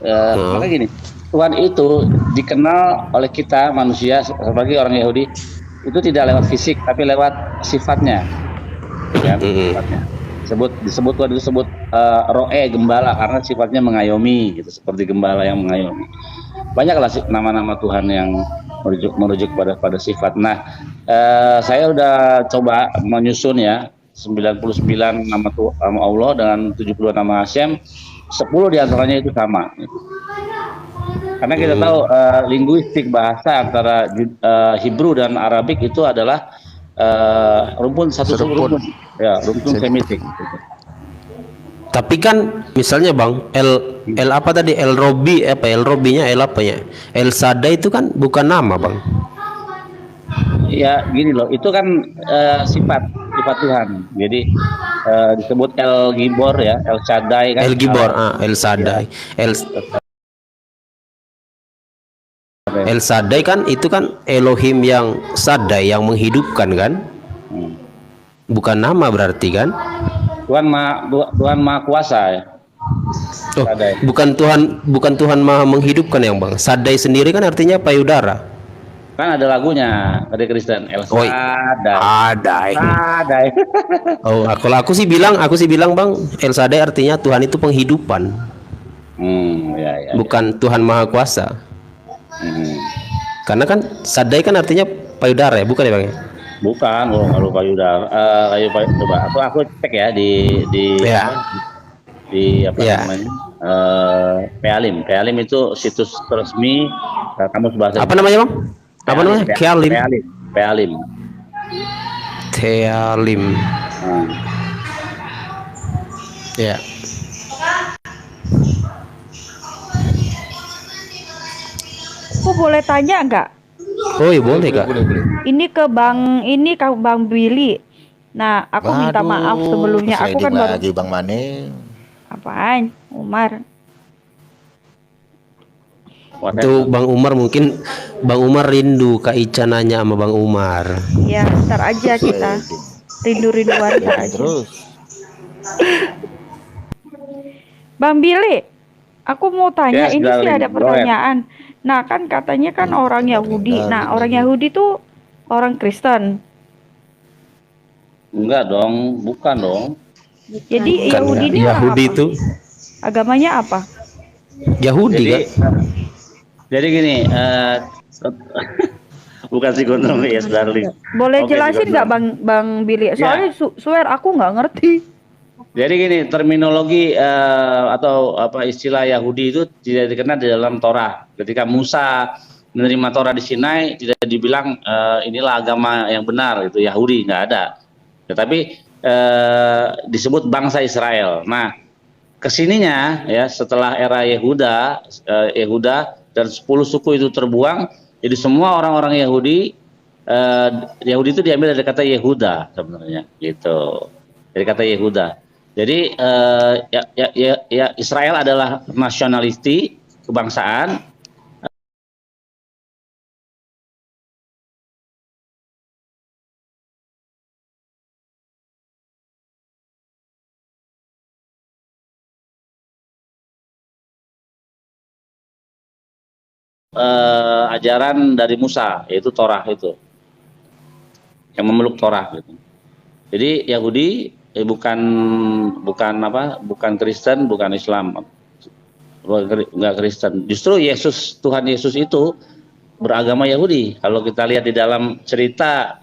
Maka gini, Tuhan itu dikenal oleh kita manusia sebagai orang Yahudi itu tidak lewat fisik tapi lewat sifatnya. Ya, sifatnya. Disebut roe, gembala, karena sifatnya mengayomi gitu, seperti gembala yang mengayomi. Banyaklah nama-nama Tuhan yang merujuk pada sifat. Nah, saya udah coba menyusun ya 99 nama Allah dengan 72 nama Hashem, 10 diantaranya itu sama. Karena kita tahu linguistik bahasa antara Hebrew dan Arabik itu adalah rumpun rumpun Semitik. Tapi kan misalnya Bang, El apa tadi, El Robi apa, El Robinya El apa ya, El Sada itu kan bukan nama, Bang. Ya gini loh, itu kan sifat Tuhan. Jadi disebut El Gibor ya, El Shaddai kan. El Gibor, El Shaddai. El Shaddai kan itu kan Elohim yang Shaddai, yang menghidupkan kan? Bukan nama berarti kan? Tuhan Maha Kuasa ya. Oh, bukan Tuhan Maha menghidupkan yang Bang. Shaddai sendiri kan artinya payudara. Kan ada lagunya dari Kristen, El Shaddai. Oh, kalau aku sih bilang Bang, El Shaddai artinya Tuhan itu penghidupan. Bukan Tuhan Maha Kuasa. Karena kan Shaddai kan artinya payudara ya, bukan ya Bang? Bukan, kalau payudara. Coba aku cek ya di ya. di apa Ya. namanya Pealim. Pealim itu situs resmi kamus bahasa Apa namanya, Bang? Apa namanya? Kealim. Pealim. Pealim. Tealim. Nah, Ya. Aku boleh tanya nggak? Oh, iya boleh, Kak. Ini ke Bang Billy. Nah, aku minta maaf sebelumnya. Aku kan baru lagi Bang Mane. apaan, Umar. Itu Bang Umar, mungkin Bang Umar rindu Kak Ica nanya sama Bang Umar. Ya, ntar aja kita rindu-rinduan ntar aja. Terus Bang Billy, aku mau tanya, Yes, ini sih darling. ada Go pertanyaan. Nah, kan katanya kan orang Yahudi. Nah, orang Yahudi tuh orang Kristen. enggak dong, bukan dong. Jadi Kan Yahudi ini orang Yahudi apa? itu Agamanya apa? Yahudi, Jadi, Kak. jadi gini, bukan psikonom, yes darling. Boleh Oke, jelasin nggak Bang Billy? Soalnya swear aku nggak ngerti. Jadi gini, terminologi atau apa istilah Yahudi itu tidak dikenal di dalam Torah. Ketika Musa menerima Torah di Sinai, tidak dibilang inilah agama yang benar, itu Yahudi, nggak ada. Tetapi disebut bangsa Israel. Nah, kesininya ya setelah era Yehuda dan 10 suku itu terbuang, jadi semua orang-orang Yahudi itu diambil dari kata Yehuda sebenarnya, gitu. Dari kata Yehuda. Jadi ya Israel adalah nasionalisti kebangsaan. Ajaran dari Musa, yaitu Torah itu, yang memeluk Torah gitu. Jadi Yahudi bukan Kristen, bukan Islam, nggak Kristen. Justru Tuhan Yesus itu beragama Yahudi. Kalau kita lihat di dalam cerita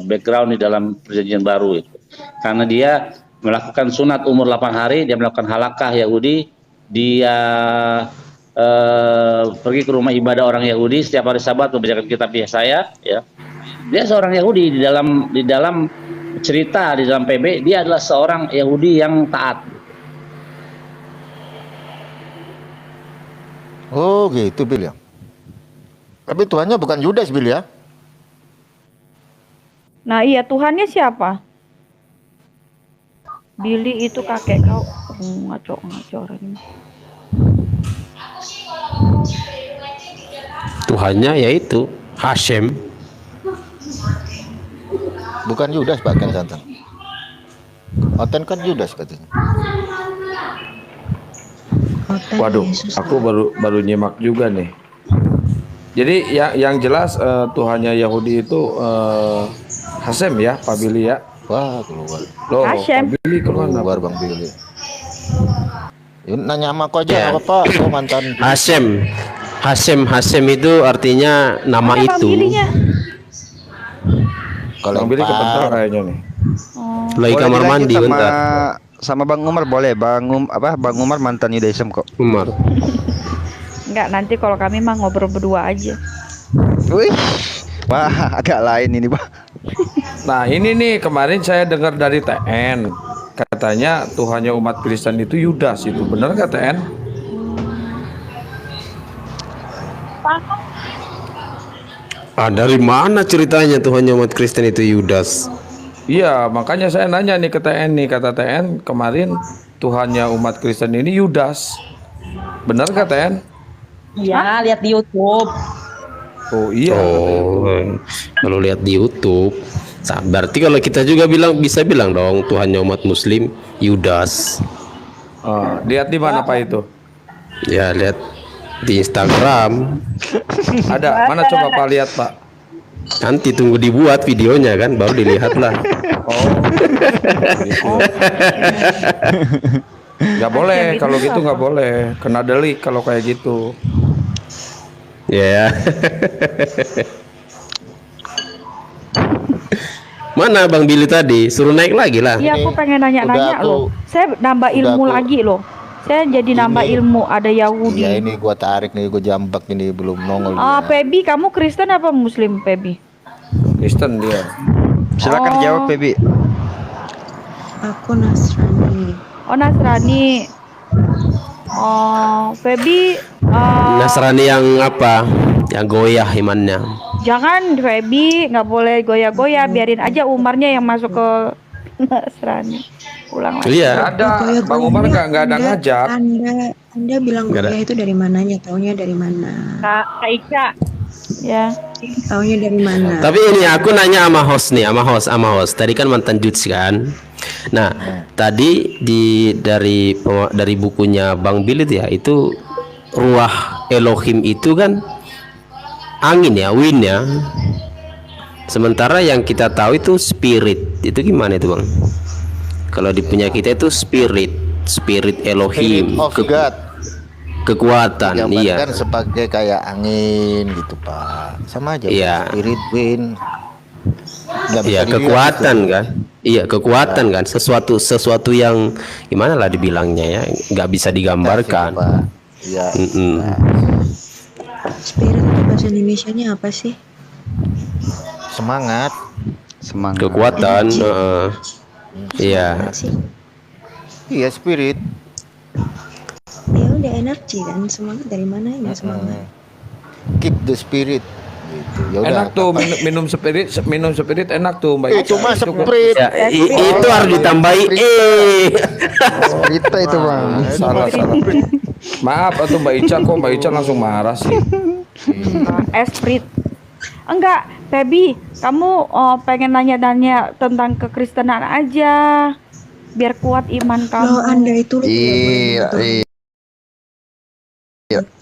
background di dalam Perjanjian Baru itu, karena dia melakukan sunat umur 8 hari, dia melakukan halakah Yahudi, dia pergi ke rumah ibadah orang Yahudi setiap hari Sabat membacakan kitab Yesaya, ya. Dia seorang Yahudi di dalam cerita di dalam PB, dia adalah seorang Yahudi yang taat. Oh gitu Bil ya. Tapi Tuhannya bukan Yudas Bil ya. Nah, iya, Tuhannya siapa? Billy itu kakek kau. Ngaco orang ini. Tuhannya yaitu Hashem. Bukan Yudas Pak Ken Santan. Oten kan Yudas katanya. Waduh, aku baru nyimak juga nih. Jadi yang jelas Tuhannya Yahudi itu Hasem ya, Pak Billy ya. Wah keluar. Loh, Hashem. Pak Billy kemana? Keluar Bang Billy. Yuk, nanya sama aku aja apa Pak? Oh, mantan. Hasem itu artinya nama Mana Bang itu. Billy-nya? Kalau Bang Billy kebentar kayaknya nih. Lagi Boleh kamar dilanjut mandi sama, bentar. sama Bang Umar boleh. Bang Umar mantan Yudaism kok. Umar. Enggak, nanti kalau kami mah ngobrol berdua aja. Wih. Wah, agak lain ini, Pak. Nah ini nih kemarin saya dengar dari TN, katanya Tuhannya umat Kristen itu Yudas, itu benar nggak TN? Dari mana ceritanya Tuhannya umat Kristen itu Yudas? Iya, makanya saya nanya nih ke TN nih, kata TN kemarin Tuhannya umat Kristen ini Yudas, benar nggak TN? Iya, lihat di YouTube. Oh iya. Oh, kalau lihat di YouTube, berarti kalau kita juga bisa bilang dong Tuhannya umat Muslim Yudas. Lihat di mana Pak itu? Ya lihat di Instagram. Ada, mana coba Pak lihat Pak? Nanti tunggu dibuat videonya kan, baru dilihat lah. Oh, gitu. Nggak boleh, kalau gitu nggak boleh, kena delik kalau kayak gitu. Ya. Mana Bang Billy tadi? Suruh naik lagi lah. Iya, aku pengen nanya-nanya Udah loh. Saya nambah ilmu aku- lagi loh. Saya jadi nambah Ini. ilmu. Ada Yahudi. Ya ini gua tarik nih, gua jambak ini belum nongol dia. Pebi, kamu Kristen apa Muslim, Pebi? Kristen dia. Silakan Oh. jawab Pebi. Aku Nasrani. Oh, Nasrani. Oh, Febi, Nasrani yang apa? Yang goyah imannya. jangan Febi, nggak boleh goyah-goyah, biarin aja Umarnya yang masuk ke Nasrani. Ulang lagi. Iya. Ada Bang Umar nggak ada ngajak. Anda bilang Nggak ada. kuliah itu dari mananya? Taunya dari mana? Kak Ica. Ya. Taunya dari mana? Tapi ini aku nanya sama host nih, sama host. Tadi kan mantan Juts kan. Nah, tadi dari bukunya Bang Billy ya, itu ruah Elohim itu kan angin ya, wind ya. Sementara yang kita tahu itu spirit. Itu gimana itu, Bang? Kalau di punya kita itu spirit Elohim, Spirit of God. kekuatan, iya. Digambarkan sebagai kayak angin gitu Pak. Sama aja. Iya. Spirit wind. Nggak bisa Iya, dilihat kekuatan itu. kan. Iya, kekuatan kan. Sesuatu yang gimana lah dibilangnya ya, nggak bisa digambarkan. Pak. Iya. Mm-mm. Spirit itu bahasa Indonesianya apa sih? Semangat. Semangat. Kekuatan, iya. Apa sih? Iya, spirit. Ya udah energi kan, semangat dari mana ya semangat? Keep the spirit. Gitu. Ya udah. Enak tuh minum spirit enak tuh Mbak Itu Ica. mah Itu kok. spirit. Ya, itu harus ditambahi Cerita itu Bang. Salah. Maaf atau Mbak Ica, kok Mbak Ica langsung marah sih. Esprit. Enggak, Febi, kamu pengen nanya-nanya tentang kekristenan aja, biar kuat iman kamu. Kalau Anda itu Iya, iya.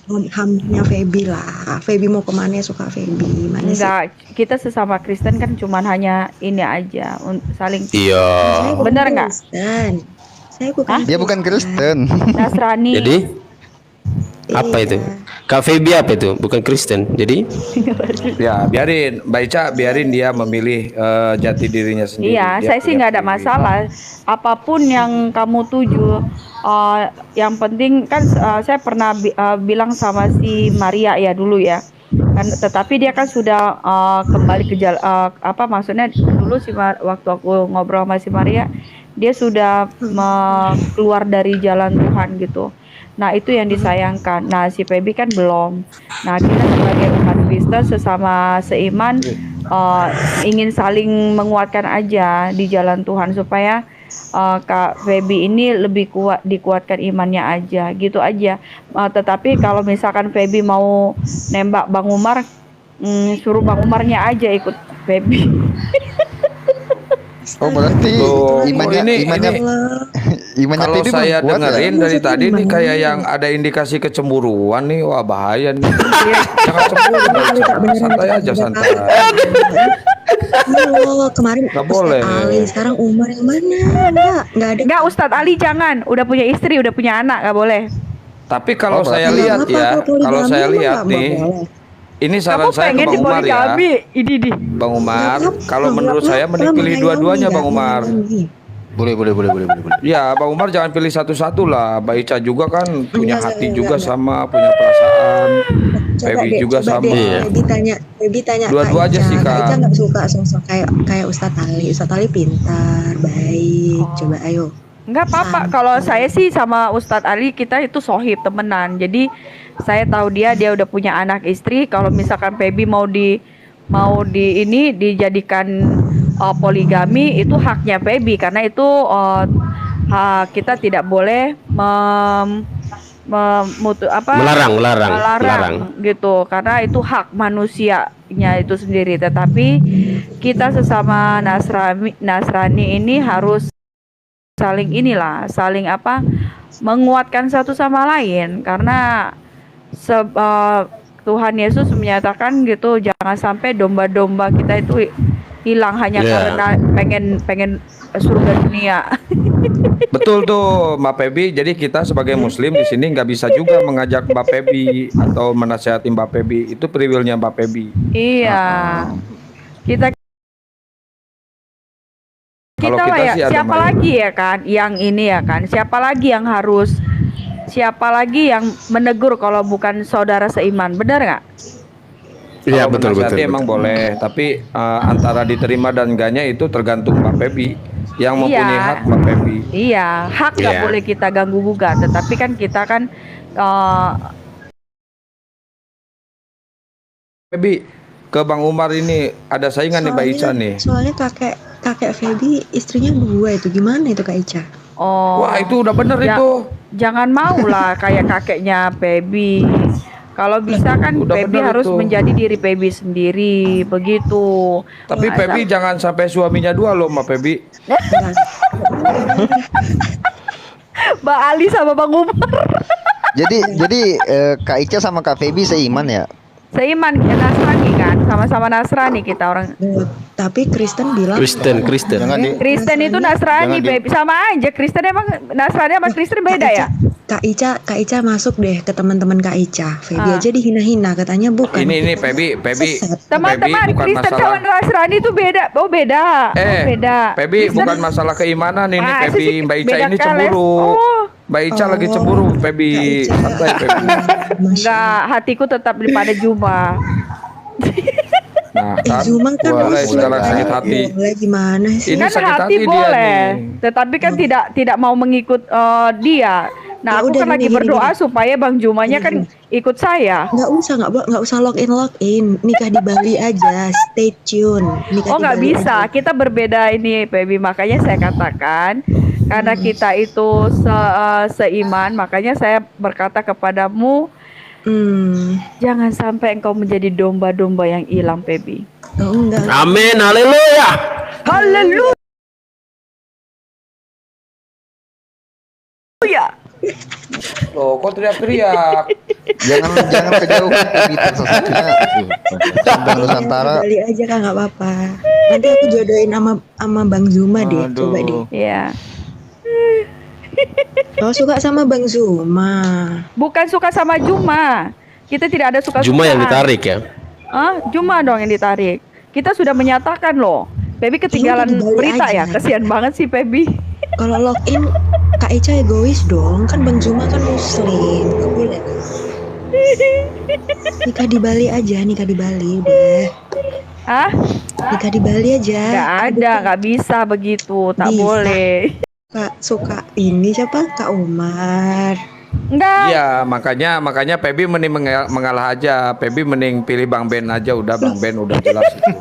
hamnya Feby lah. Feby mau kemana ya suka Feby. Mana sih? Enggak, kita sesama Kristen kan cuman hanya ini aja, saling Iya. Saya bukan Benar nggak? Kristen. Saya bukan. Dia bukan Kristen. Nasrani. Jadi apa itu? Kak Feby apa itu? Bukan Kristen. Jadi Ya, biarin Mbak Ica, biarin dia memilih jati dirinya sendiri. Iya, Dia saya sih punya nggak ada pilih. masalah. Apapun yang kamu tuju, yang penting kan saya pernah bilang sama si Maria ya dulu ya. Kan, tetapi dia kan sudah kembali ke jalan, maksudnya dulu waktu aku ngobrol sama si Maria, dia sudah keluar dari jalan Tuhan gitu. Nah itu yang disayangkan. Nah si Feby kan belum. Nah kita sebagai umat Kristen sesama seiman ingin saling menguatkan aja di jalan Tuhan supaya Kak Feby ini lebih dikuatkan imannya aja, gitu aja. Tetapi kalau misalkan Feby mau nembak Bang Umar, suruh Bang Umarnya aja ikut Feby. Oh berarti Loh, imannya imannya Kalau Feby saya belum kuat ya? dengerin dari tadi nih kayak yang ada indikasi kecemburuan nih, wah bahaya nih. Jangan cemburu, Mbak Ica. Santai aja, santai. Oh, kemarin Nggak Ustadz boleh. Ali, sekarang Umar yang mana? Nggak ada. Enggak, Ustadz Ali jangan. Udah punya istri, udah punya anak, nggak boleh. Tapi kalau Oh, saya berarti- lihat Apa, ya, poligami kalau saya emang lihat nggak nih, boleh? ini Kamu saran saya ke pengen Bang Umar ya. dipoligami, ini. Bang Umar, Nggak apa, kalau menurut nggak saya apa, mending pilih mengayomi, dua-duanya nggak Bang Umar. mengayomi. Boleh. Ya, Bang Umar jangan pilih satu-satu lah. Mbak Ica juga kan punya Enggak, hati enggak, juga enggak. sama, punya perasaan. Coba Feby deh, juga coba sama. deh. Feby tanya Dua-dua Kak aja Ica. sih, Kak Kak. Ica nggak suka sosok kayak Ustadz Ali. Ustadz Ali pintar, baik. Coba ayo. Enggak apa-apa. Kalau saya sih sama Ustadz Ali kita itu sohib temenan. Jadi saya tahu dia udah punya anak istri. Kalau misalkan Feby mau dijadikan poligami, itu haknya Feby karena itu kita tidak boleh melarang gitu karena itu hak manusianya itu sendiri. Tetapi kita sesama Nasrani ini harus saling menguatkan satu sama lain karena Tuhan Yesus menyatakan gitu, jangan sampai domba-domba kita itu hilang hanya karena pengen surga dunia. Betul tuh Mbak Feby. Jadi kita sebagai Muslim di sini nggak bisa juga mengajak Mbak Feby atau menasihati Mbak Feby. Itu priwilnya Mbak Feby. Iya. Kita Kalau Kita lah kita ya, sih ada siapa mayoritas. lagi ya kan yang ini ya kan? Siapa lagi yang menegur kalau bukan saudara seiman? Benar nggak? Iya, Kalau betul, menasihati betul, emang betul. boleh, tapi antara diterima dan enggaknya itu tergantung Mbak Pebi yang mempunyai hak, Mbak Pebi. Iya, hak nggak Iya. boleh kita ganggu gugat. Tetapi kan kita kan eh, Pebi, ke Bang Umar ini ada saingan nih Mbak Ica nih. Soalnya kakek Feby istrinya 2 itu gimana itu Kak Ica? oh Wah, itu udah bener ya- itu. jangan mau lah kayak kakeknya Pebi. Kalau bisa kan Udah Pebi bener harus itu. menjadi diri Pebi sendiri, begitu. Tapi Nah, Pebi jangan sampai suaminya 2 loh Mbak Pebi. Mbak Ali sama Bang Umar Jadi Kak Ica sama Kak Feby seiman ya? seiman, ya Nasrani kan, sama-sama Nasrani kita orang. Tapi Kristen bilang Kristen. Jangan di Kristen itu Nasrani, Jangan di- Pebi sama aja. Kristen emang Nasrani sama Kristen beda ya? Kak Ica masuk deh ke teman-teman Kak Ica. Feby Ah. aja dihina-hina katanya bukan. Ini Pebi Sesat. Teman-teman, bukan Kristen sama masalah. Nasrani itu beda. Oh beda. Oh beda. Pebi Kristen- bukan masalah keimanan ini Ah, Pebi. sih, Mbak Ica beda ini keles. cemburu. Oh. Mbak Ica lagi cemburu Pebi. Santai Pebi. Enggak, hatiku tetap pada Juma. Nah, kan Zuma kan mulai Muslim, sekarang kan? sakit hati. Boleh gimana sih? Ini Kan sakit hati hati dia boleh, nih. tetapi kan tidak mau mengikut dia. Nah, Ya aku udah, kan lagi gini, berdoa gini. supaya Bang Jumanya kan ikut saya. Nggak usah login. Nikah di Bali aja. Stay tune. Nikah Oh di nggak Bali bisa, aja. kita berbeda ini, Pebi. Makanya saya katakan, karena kita itu seiman, makanya saya berkata kepadamu, jangan sampai engkau menjadi domba-domba yang hilang, Pebi. Oh, enggak. Amin, haleluya. Haleluya. Loh, kok teriak-teriak? Jangan kejauhan Feby tersesatnya. Bang Nusantara. Di Bali aja kan nggak apa-apa. Nanti aku jodohin sama Bang Zuma deh. Coba deh. Iya. Kalau suka sama Bang Zuma. Bukan suka sama Juma. Kita tidak ada suka. Juma yang ditarik ya. Juma dong yang ditarik. Kita sudah menyatakan loh. Pebi ketinggalan Ya udah, dibalik berita ya. aja. Kasihan banget sih Pebi. Kalau login Kak Ica egois dong. Kan Bang Zuma kan Muslim. Nggak boleh. Nikah di Bali aja. Nikah di Bali udah. Hah? Nikah di Bali aja. Nggak ada, nggak bisa begitu. Tak Bisa. boleh. Suka ini siapa? Kak Umar. Enggak. Iya, makanya Pebi mending mengalah aja. Pebi mending pilih Bang Ben aja udah, Bang Ben udah jelas itu.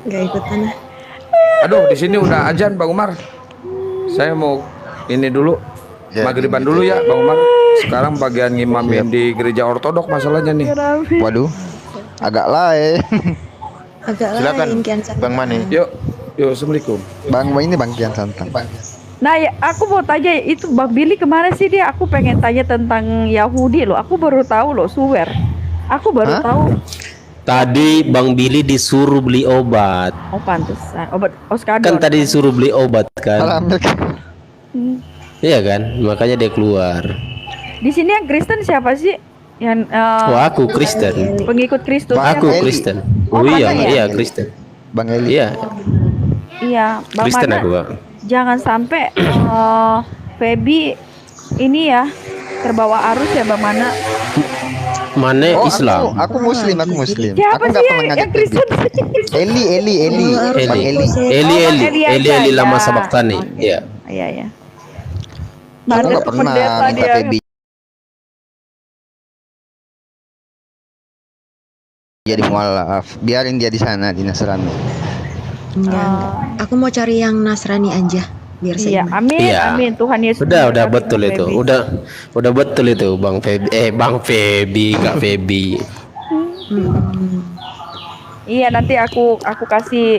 Nggak ikutan ah. Aduh, di sini udah azan Bang Umar. Saya mau ini dulu. Ya, Maghriban gitu dulu ya Bang Umar. Sekarang bagian ngimamin di gereja ortodok masalahnya nih. Waduh, agak lain. Agak Silakan lain Kian Santang. Bang Mani. Yuk, assalamualaikum. Bang ini Bang Kian Santang. Nah, ya, aku mau tanya itu Bang Billy kemana sih dia? Aku pengen tanya tentang Yahudi loh. Aku baru tahu loh, swear. Aku baru Hah? tahu. Tadi Bang Billy disuruh beli obat. Oh, pantesan. Obat Oskadon. Kan tadi disuruh beli obat kan. Alhamdulillah. Iya kan? Makanya dia keluar. Di sini yang Kristen siapa sih? Yang Wah, aku Kristen. pengikut Kristus. Bang Aku Eli. Kristen. Oh, Oh iya, Bang Eli. iya Kristen. Bang Eli. Iya, Iya, Bang Kristen Mana, aku, Bang. jangan sampai Feby ini ya terbawa arus ya Bang Mana. Mana Islam? Aku Muslim. Siapa Aku sih nggak pernah yang ngajak Kristen? Eli. Bang Eli. Eli aja, lama ya. sabaktani. Iya. Iya ya. Aku Mana nggak pernah pendeta minta dia. Feby jadi mualaf. Biarin dia di sana di Nasrani. Enggak. Aku mau cari yang Nasrani aja biar Iya, seiman. amin, Iya. amin. Tuhan Yesus. Udah memberkati betul Bang itu. Feby. Udah betul itu Bang Feby. Bang Feby, Kak Feby. Iya, nanti aku kasih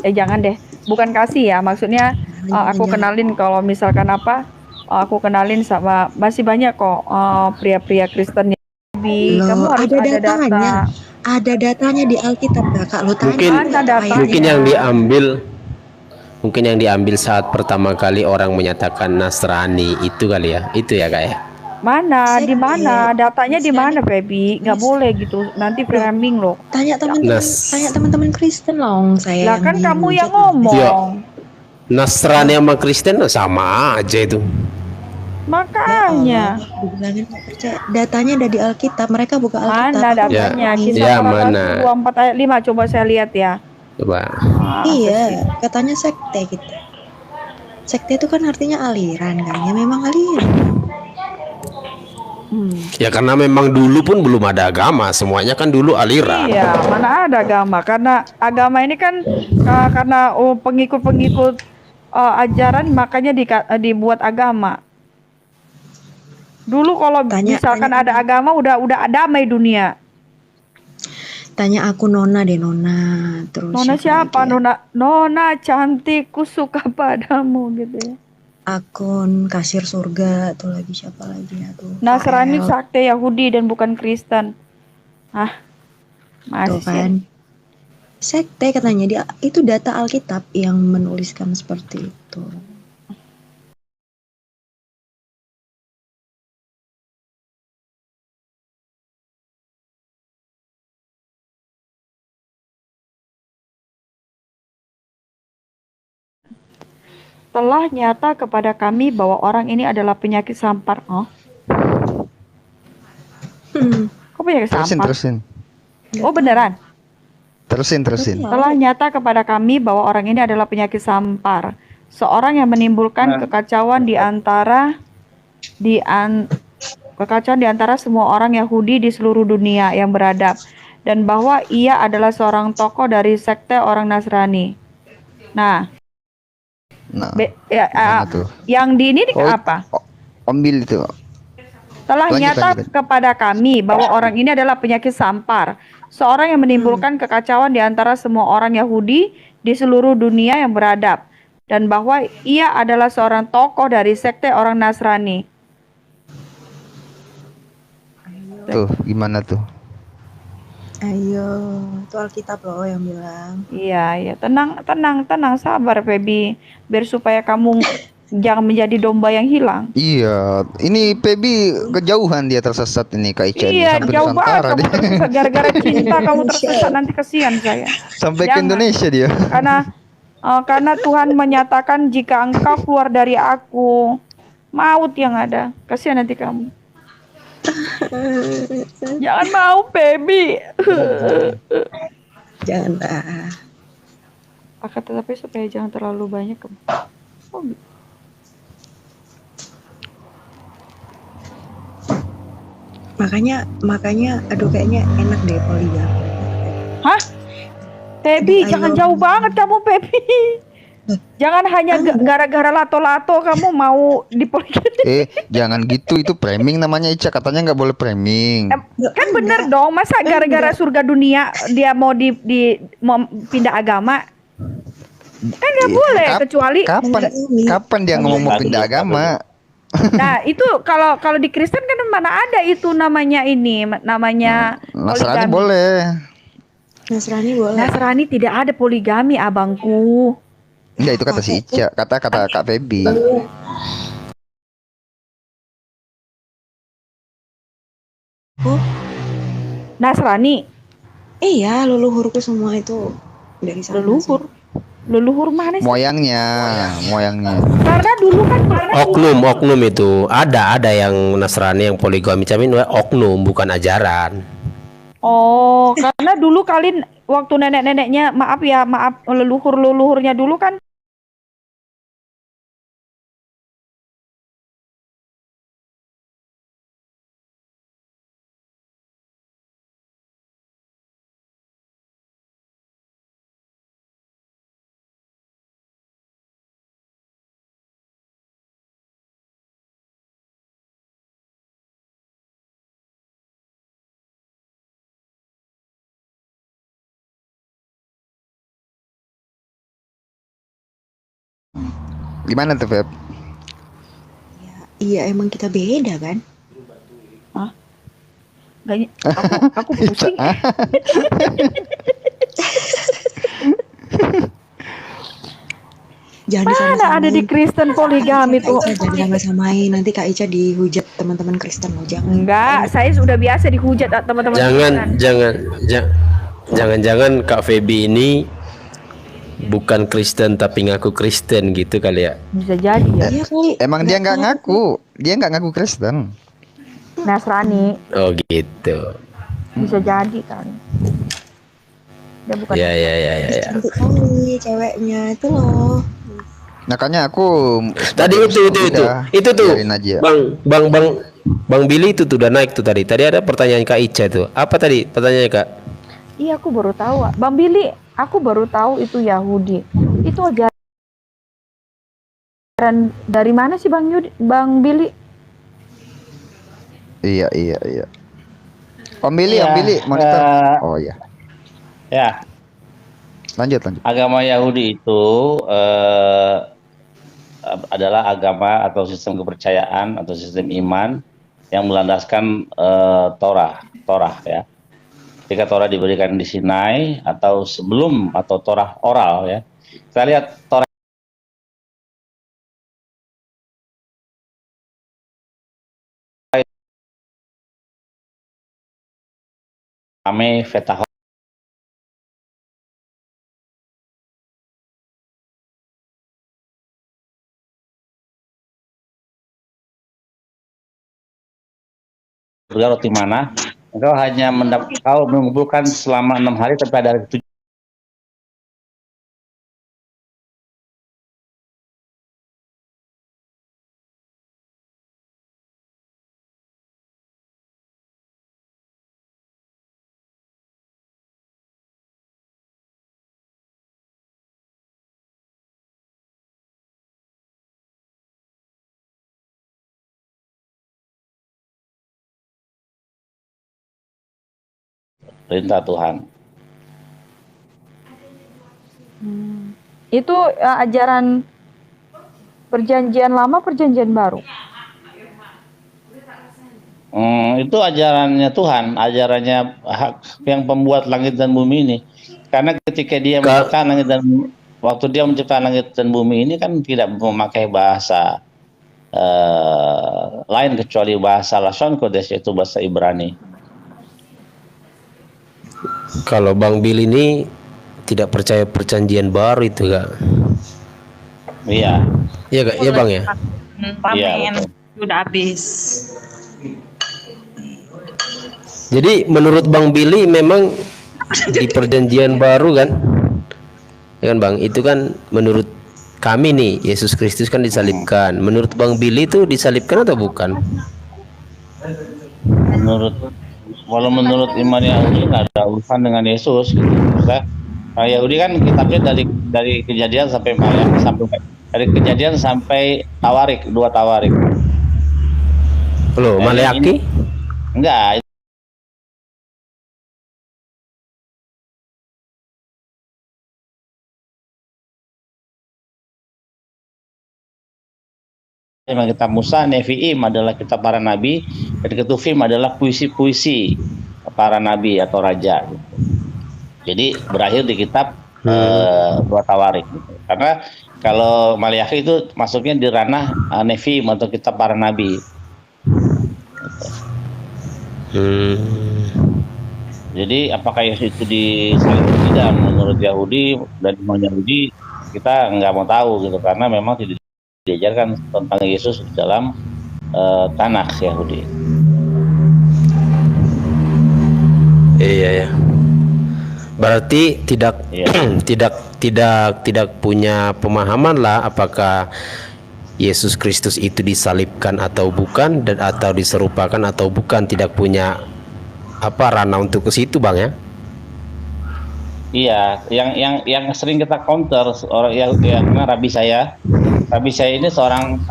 jangan deh. Bukan kasih ya, maksudnya aku kenalin kalau misalkan apa? Aku kenalin sama masih banyak kok pria-pria Kristen yang Feby. Loh, Kamu harus ada ada datanya. data. Ada datanya di Alkitab, Kak. Lo tanya. Mungkin Ada datanya. mungkin yang diambil saat pertama kali orang menyatakan Nasrani itu kali ya. Itu ya Kak ya. Mana? Di Sekte. mana? Datanya di Nasrani. mana, Baby? Nggak boleh gitu. Nanti framing loh. Tanya teman-teman, Nas- tanya teman-teman Kristen loh, saya Lah yang kan kamu yang dihujat ngomong. Iya. Nasrani sama Kristen sama aja itu. Makanya. Dibilangin nggak percaya. Datanya ada di Alkitab, mereka buka Alkitab. Mana Aku datanya? nggak Kisah Ya, para mana? Rasul 24 ayat 5. Coba saya lihat ya. Coba. Iya, katanya sekte gitu. Sekte itu kan artinya aliran kan? Ya memang aliran. Ya karena memang dulu pun belum ada agama, semuanya kan dulu aliran. Iya, mana ada agama? Karena agama ini kan karena pengikut-pengikut ajaran makanya dibuat agama. Dulu kalau misalkan ada agama udah damai dunia. Tanya aku Nona deh, Nona. Terus Nona siapa? Nona cantikku suka padamu gitu ya. akun kasir surga tuh lagi siapa lagi ya tuh? Nasrani Fael. sakte Yahudi dan bukan Kristen. Tuh Masih. kan. Sekte katanya dia itu data Alkitab yang menuliskan seperti itu. Telah nyata kepada kami bahwa orang ini adalah penyakit sampar. Oh. Kok penyakit sampar? Terusin. Oh beneran? Terusin. Telah nyata kepada kami bahwa orang ini adalah penyakit sampar, seorang yang menimbulkan kekacauan di antara semua orang Yahudi di seluruh dunia yang beradab, dan bahwa ia adalah seorang tokoh dari sekte orang Nasrani. Nah, yang di ini apa? Ambil itu. Telah nyata kepada kami bahwa orang ini adalah penyakit sampar, seorang yang menimbulkan kekacauan di antara semua orang Yahudi di seluruh dunia yang beradab, dan bahwa ia adalah seorang tokoh dari sekte orang Nasrani. Tuh, gimana tuh? Ayo, itu Alkitab loh yang bilang. Iya, tenang, sabar, Feby, biar supaya kamu jangan menjadi domba yang hilang. Iya, ini Pebi kejauhan dia tersesat ini Kak Ica. Iya, sampai jauh banget Nusantara kamu dia. tersesat gara-gara cinta kamu tersesat, nanti kesian saya. Sampai ke Jangan. Indonesia dia. Karena Tuhan menyatakan jika engkau keluar dari aku, maut yang ada. Kasihan nanti kamu. Jangan mau, Baby. Janganlah. Akan tetapi supaya jangan terlalu banyak. Makanya aduh kayaknya enak deh poligami. Hah? Baby, jangan jauh banget kamu, Baby. Jangan hanya gara-gara lato-lato kamu mau dipoligami. Jangan gitu, itu framing namanya Ica, katanya nggak boleh framing. Kan bener dong, masa gara-gara surga dunia dia mau mau pindah agama? Kan nggak boleh, kecuali Kapan dia ngomong mau pindah agama? Nah, itu kalau di Kristen kan mana ada itu namanya Nasrani poligami. boleh. Nasrani boleh. Nasrani tidak ada poligami, abangku. Enggak, itu kata si Ica, kata Kak Febi. Nasrani. Iya, leluhurku semua itu dari sana. Leluhur mana sih? Moyangnya. Karena dulu kan Oknum itu ada yang Nasrani yang poligami, tapi oknum bukan ajaran. Oh, karena dulu kalian waktu nenek-neneknya, maaf leluhurnya dulu kan Gimana tuh, Feb? Iya, emang kita beda kan? aku pusing. Jangan Mana disama-samain. ada di Kristen poligami Kak tuh? Ica jangan sama-samain. Nanti Kak Ica dihujat teman-teman Kristen loh. Jangan. Enggak, saya sudah biasa dihujat teman-teman Kristen. Jangan Kak Feby ini bukan Kristen tapi ngaku Kristen gitu kali ya. Bisa jadi ya. Iya kali. Emang dia nggak ngaku. Dia nggak ngaku Kristen. Nasrani Oh gitu. bisa jadi kan. Dia bukan. Ya. Cantik kali ceweknya itu loh. Makanya aku Tadi itu udah, tuh. biarin aja. Bang Billy itu tuh udah naik tuh tadi. Tadi ada pertanyaan Kak Ica tuh. Apa tadi pertanyaannya Kak? Iya, aku baru tahu. Bang Billy, aku baru tahu itu Yahudi. Itu ajaran dari mana sih Bang Billy? Iya. Om Billy, Iya, Om Billy, monitor. Oh iya. Ya, Lanjut. agama Yahudi itu adalah agama atau sistem kepercayaan atau sistem iman yang melandaskan Torah ya. Ketika Torah diberikan di Sinai atau sebelum atau Torah oral ya. Kita lihat Torah Ame Fetah surga roti mana, engkau hanya kau mengumpulkan selama 6 hari tapi ada hari 7 perintah Tuhan. Itu ajaran perjanjian lama, perjanjian baru. Itu ajarannya Tuhan, ajarannya yang pembuat langit dan bumi ini. Karena ketika dia menciptakan langit dan bumi, waktu dia menciptakan langit dan bumi ini kan tidak memakai bahasa lain kecuali bahasa Lashon Kodesh, yaitu bahasa Ibrani. Kalau Bang Billy ini tidak percaya perjanjian baru itu Kak. Iya. Iya Kak, iya Bang ya. Iya, Pamen betul. udah habis. Jadi menurut Bang Billy memang di perjanjian baru kan, ya kan Bang, itu kan menurut kami nih Yesus Kristus kan disalibkan. Menurut Bang Billy itu disalibkan atau bukan? Kalau menurut iman Yahudi nggak ada urusan dengan Yesus gitu. Maksudnya, Yahudi kan kitabnya dari Kejadian sampai dari Kejadian sampai Tawarik, 2 Tawarik. Loh, Maleaki? Enggak. Memang kitab Musa, Nevi'im adalah kitab para nabi, dan Ketuvim adalah puisi-puisi para nabi atau raja. Jadi berakhir di kitab 2 Tawarik. Karena kalau Maleaki itu masuknya di ranah Nevi'im atau kitab para nabi. Jadi apakah Yesus itu disalib atau tidak menurut Yahudi dan iman Yahudi, kita nggak mau tahu gitu, karena memang tidak diajarkan tentang Yesus di dalam Tanakh Yahudi. Iya ya. Berarti tidak tidak punya pemahaman lah apakah Yesus Kristus itu disalibkan atau bukan, dan atau diserupakan atau bukan, tidak punya ranah untuk ke situ Bang ya. Iya, yang sering kita counter orang yang karena Rabi saya ini seorang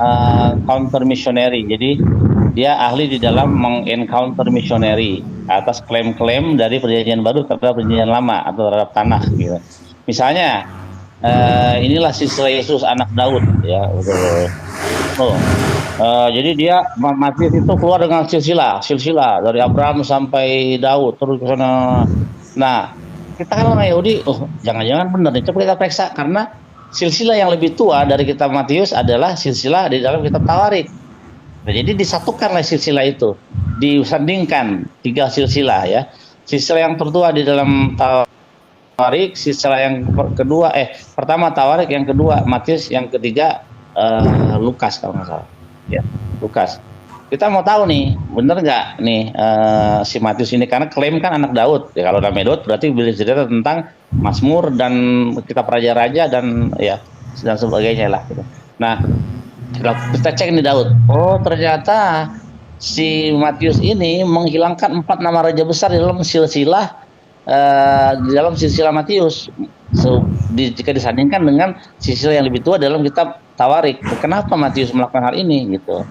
counter missionary. Jadi dia ahli di dalam mengencounter missionary atas klaim-klaim dari perjanjian baru kepada perjanjian lama atau terhadap tanah gitu. Misalnya inilah siswa Yesus anak Daud ya. Jadi dia mati itu keluar dengan silsilah dari Abraham sampai Daud terus ke sana. Nah, kita kan orang Yahudi, jangan-jangan benar nih, coba kita periksa, karena silsilah yang lebih tua dari kitab Matius adalah silsilah di dalam kitab Tawarik. Nah, jadi disatukanlah silsilah itu, disandingkan 3 silsilah ya. Silsilah yang tertua di dalam Tawarik, silsilah yang pertama Tawarik, yang kedua Matius, yang ketiga Lukas kalau nggak salah. Ya, Lukas. Kita mau tahu nih, bener nggak nih si Matius ini, karena klaim kan anak Daud. Ya, kalau namanya Daud berarti bercerita tentang Mazmur dan kitab raja-raja dan ya dan sebagainya lah. Gitu. Nah, kita cek nih Daud. Oh, ternyata si Matius ini menghilangkan 4 nama raja besar di dalam silsilah Matius. Jika disandingkan dengan silsilah yang lebih tua dalam kitab Tawarik. Kenapa Matius melakukan hal ini gitu?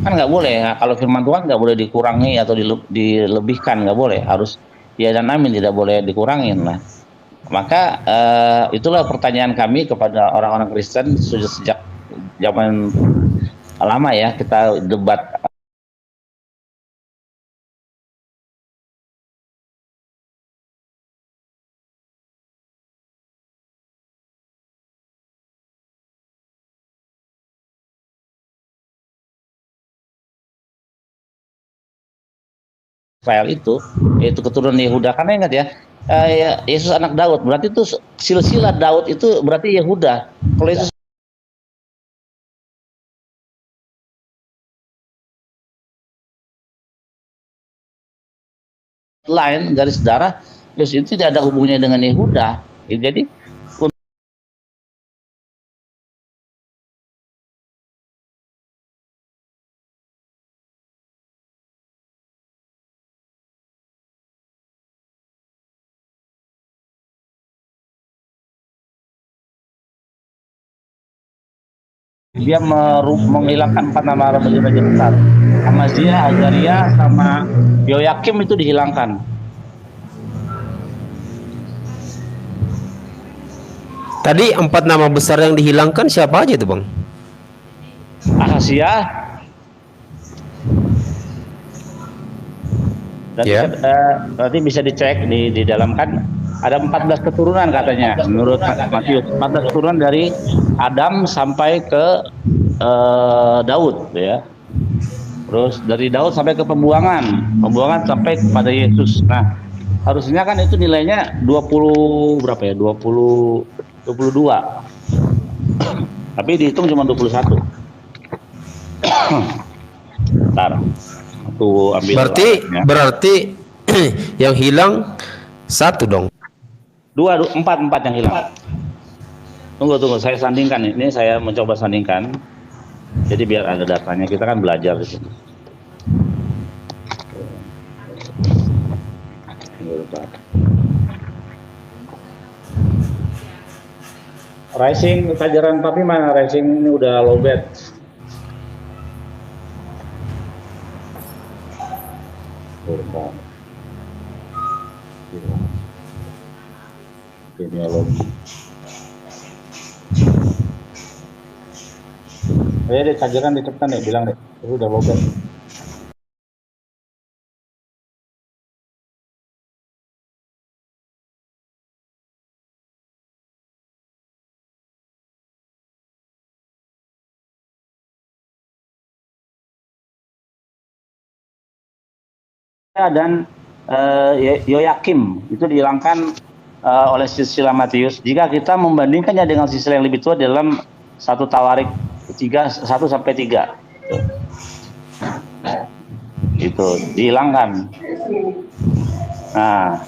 Kan nggak boleh. Nah, kalau firman Tuhan nggak boleh dikurangi atau dilebihkan, nggak boleh. Harus ya dan amin, tidak boleh dikurangin. Nah, maka itulah pertanyaan kami kepada orang-orang Kristen sejak zaman lama ya, kita debat Israel itu, yaitu keturunan Yehuda. Karena ingat ya, Yesus anak Daud, berarti itu silsilah Daud itu berarti Yehuda. Kalau Yesus lain garis darah, Yesus itu tidak ada hubungannya dengan Yehuda. Jadi dia menghilangkan 4 nama raja besar. Amazia, Azaria, sama Yoyakim itu dihilangkan. Tadi 4 nama besar yang dihilangkan siapa aja tuh, Bang? Ahazia. Nanti bisa dicek di dalam, kan ada 14 keturunan katanya menurut Matius. 14 keturunan dari Adam sampai ke Daud ya. Terus dari Daud sampai ke pembuangan sampai kepada Yesus. Nah, harusnya kan itu nilainya 20 berapa ya? 22. Tapi dihitung cuma 21. Bentar. Aku ambil. Berarti yang hilang 1 dong. 4 yang hilang. Tunggu, saya sandingkan. Ini saya mencoba sandingkan. Jadi biar ada datanya, kita kan belajar di sini. Rising pelajaran Papi mana? Rising ini udah lowbat. Genealogi. Deh pelajaran ditekan deh, bilang deh, itu udah lowbat. Dan Yoyakim itu dihilangkan oleh silsilah Matius. Jika kita membandingkannya dengan silsilah yang lebih tua dalam 1 Tawarik 1 sampai 3. Itu dihilangkan. Nah.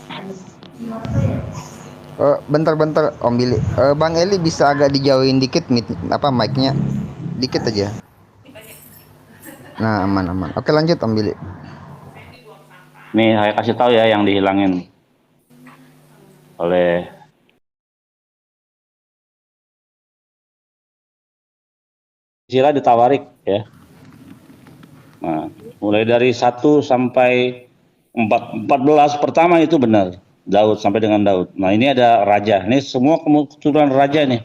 Bentar Om Billy. Bang Eli bisa agak dijauhin dikit mic-nya. Dikit aja. Nah, aman. Oke, lanjut Om Billy. Nih saya kasih tahu ya yang dihilangin oleh silsilah di Tawarik ya. Nah, mulai dari 1 sampai 14 pertama itu benar Daud sampai dengan Daud. Nah, ini ada raja. Ini semua keturunan raja nih.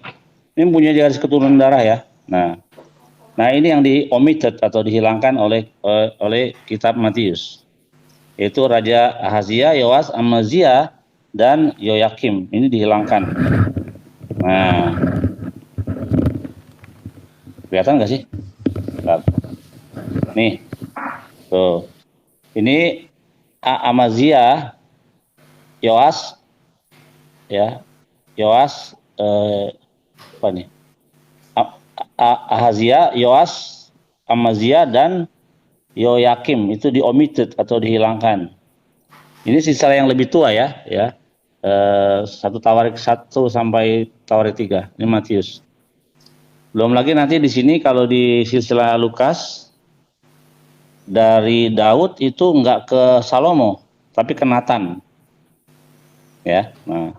Ini punya garis keturunan darah ya. Nah ini yang omitted atau dihilangkan oleh kitab Matius. Yaitu Raja Ahazia, Yoas, Amazia, dan Yoyakim. Ini dihilangkan. Nah, Kelihatan nggak sih? Bentar. Nih, tuh. Ini Amazia, Yoas, ya, Yoas, apa nih? Ahazia, Yoas, Amazia, dan Yoyakim itu di-omitted atau dihilangkan. Ini silsilah yang lebih tua ya. Satu Tawarik 1 sampai Tawarik 3. Ini Matius. Belum lagi nanti di sini kalau di silsilah Lukas dari Daud itu enggak ke Salomo, tapi ke Nathan. Ya. Nah,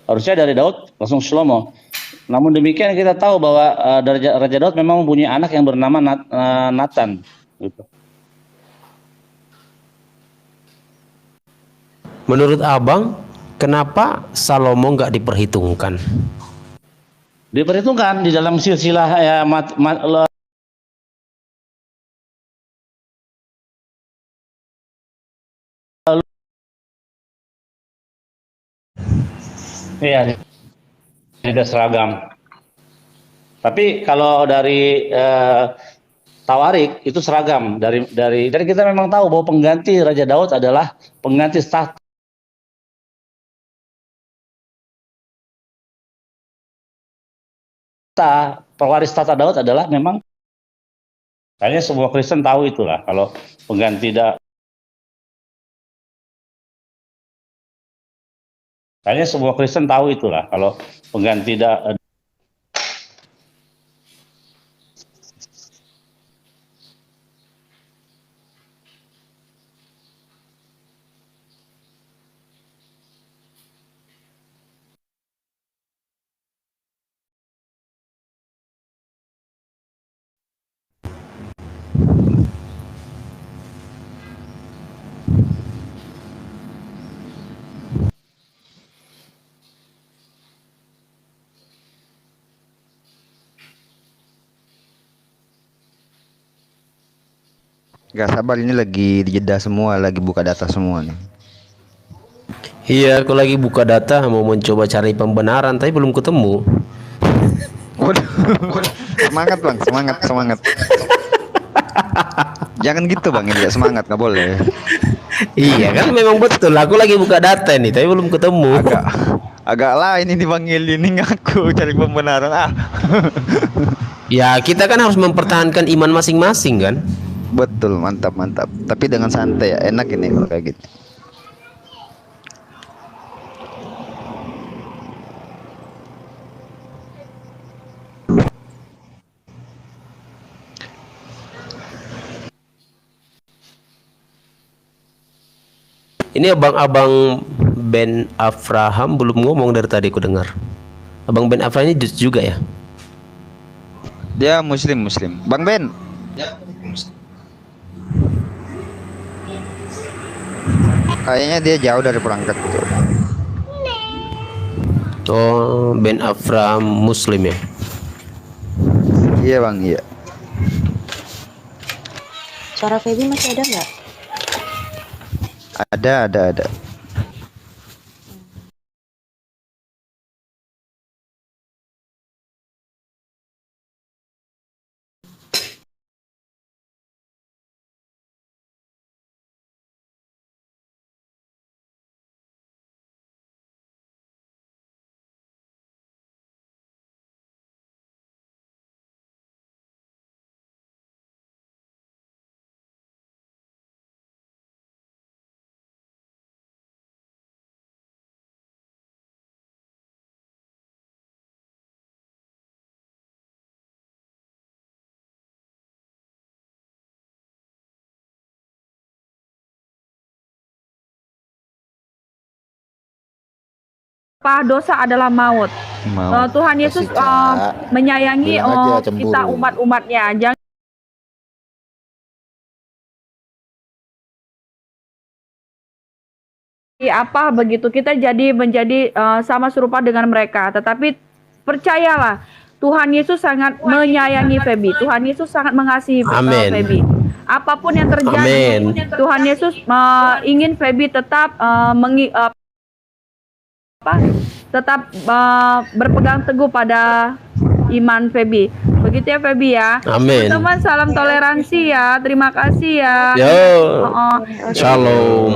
harusnya dari Daud langsung Shlomo. Namun demikian kita tahu bahwa Raja Daud memang mempunyai anak yang bernama Nathan. Gitu. Menurut abang, kenapa Salomo nggak diperhitungkan? Diperhitungkan di dalam silsilah iya, tidak seragam. Tapi kalau dari Tawarik itu seragam. Dari kita memang tahu bahwa pengganti Raja Daud adalah pengganti tahta. Pewaris tahta Daud adalah memang, kayaknya semua Kristen tahu itulah, kalau pengganti kayaknya semua Kristen tahu itulah kalau pengganti Gak sabar, ini lagi dijeda semua, lagi buka data semua nih. Iya, aku lagi buka data mau mencoba cari pembenaran tapi belum ketemu. Waduh. Semangat bang, semangat. Jangan gitu bang, ya semangat, nggak boleh. Iya kan, memang betul. Aku lagi buka data nih tapi belum ketemu. Agak lain ini Bang Ili, ini ngaku cari pembenaran. Ya kita kan harus mempertahankan iman masing-masing kan. Betul, mantap. Tapi dengan santai ya, enak ini kalau kayak gitu. Ini abang-abang Ben Abraham belum ngomong dari tadi aku dengar. Abang Ben Abraham ini juga ya? Dia muslim. Bang Ben. Kayaknya dia jauh dari perangkat gitu. Oh, Ben Abraham muslim ya? Iya bang, iya. Suara Feby masih ada nggak? Ada. Apa dosa adalah maut. Tuhan Yesus menyayangi kita umat-umatnya. Jangan apa begitu kita menjadi sama serupa dengan mereka. Tetapi percayalah, Tuhan Yesus sangat menyayangi Feby. Tuhan Yesus sangat mengasihi Feby. Apapun yang terjadi, Tuhan Yesus ingin Feby tetap tetap berpegang teguh pada iman Feby. begitu ya Feby ya. Amin. Teman-teman salam toleransi ya. Terima kasih ya. Yo. Oh, Shalom.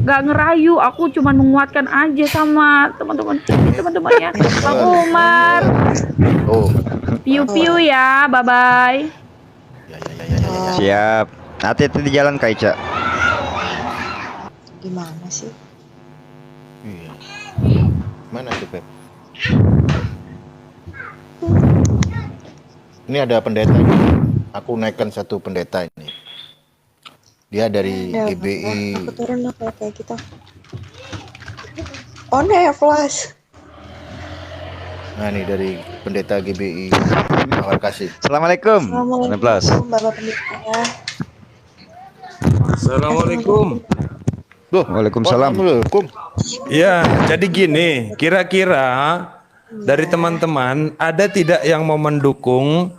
nggak ngerayu, aku cuma menguatkan aja sama teman-temannya. Bang Umar. Oh, Piu-piu ya. Bye bye. Siap. Hati-hati di jalan Kak Ica. Gimana sih? iya. Mana tuh, Pep? Ini ada pendeta ini. Aku naikkan satu pendeta ini. Dia dari Ada GBI. aku turun lah kalau kayak gitu. Oh Nevlas. Nah, ini dari pendeta GBI. Terima kasih. Assalamualaikum. Assalamualaikum Bapak Pendeta. Assalamualaikum. Waalaikumsalam. Assalamualaikum. Ya, jadi gini, kira-kira dari teman-teman ada tidak yang mau mendukung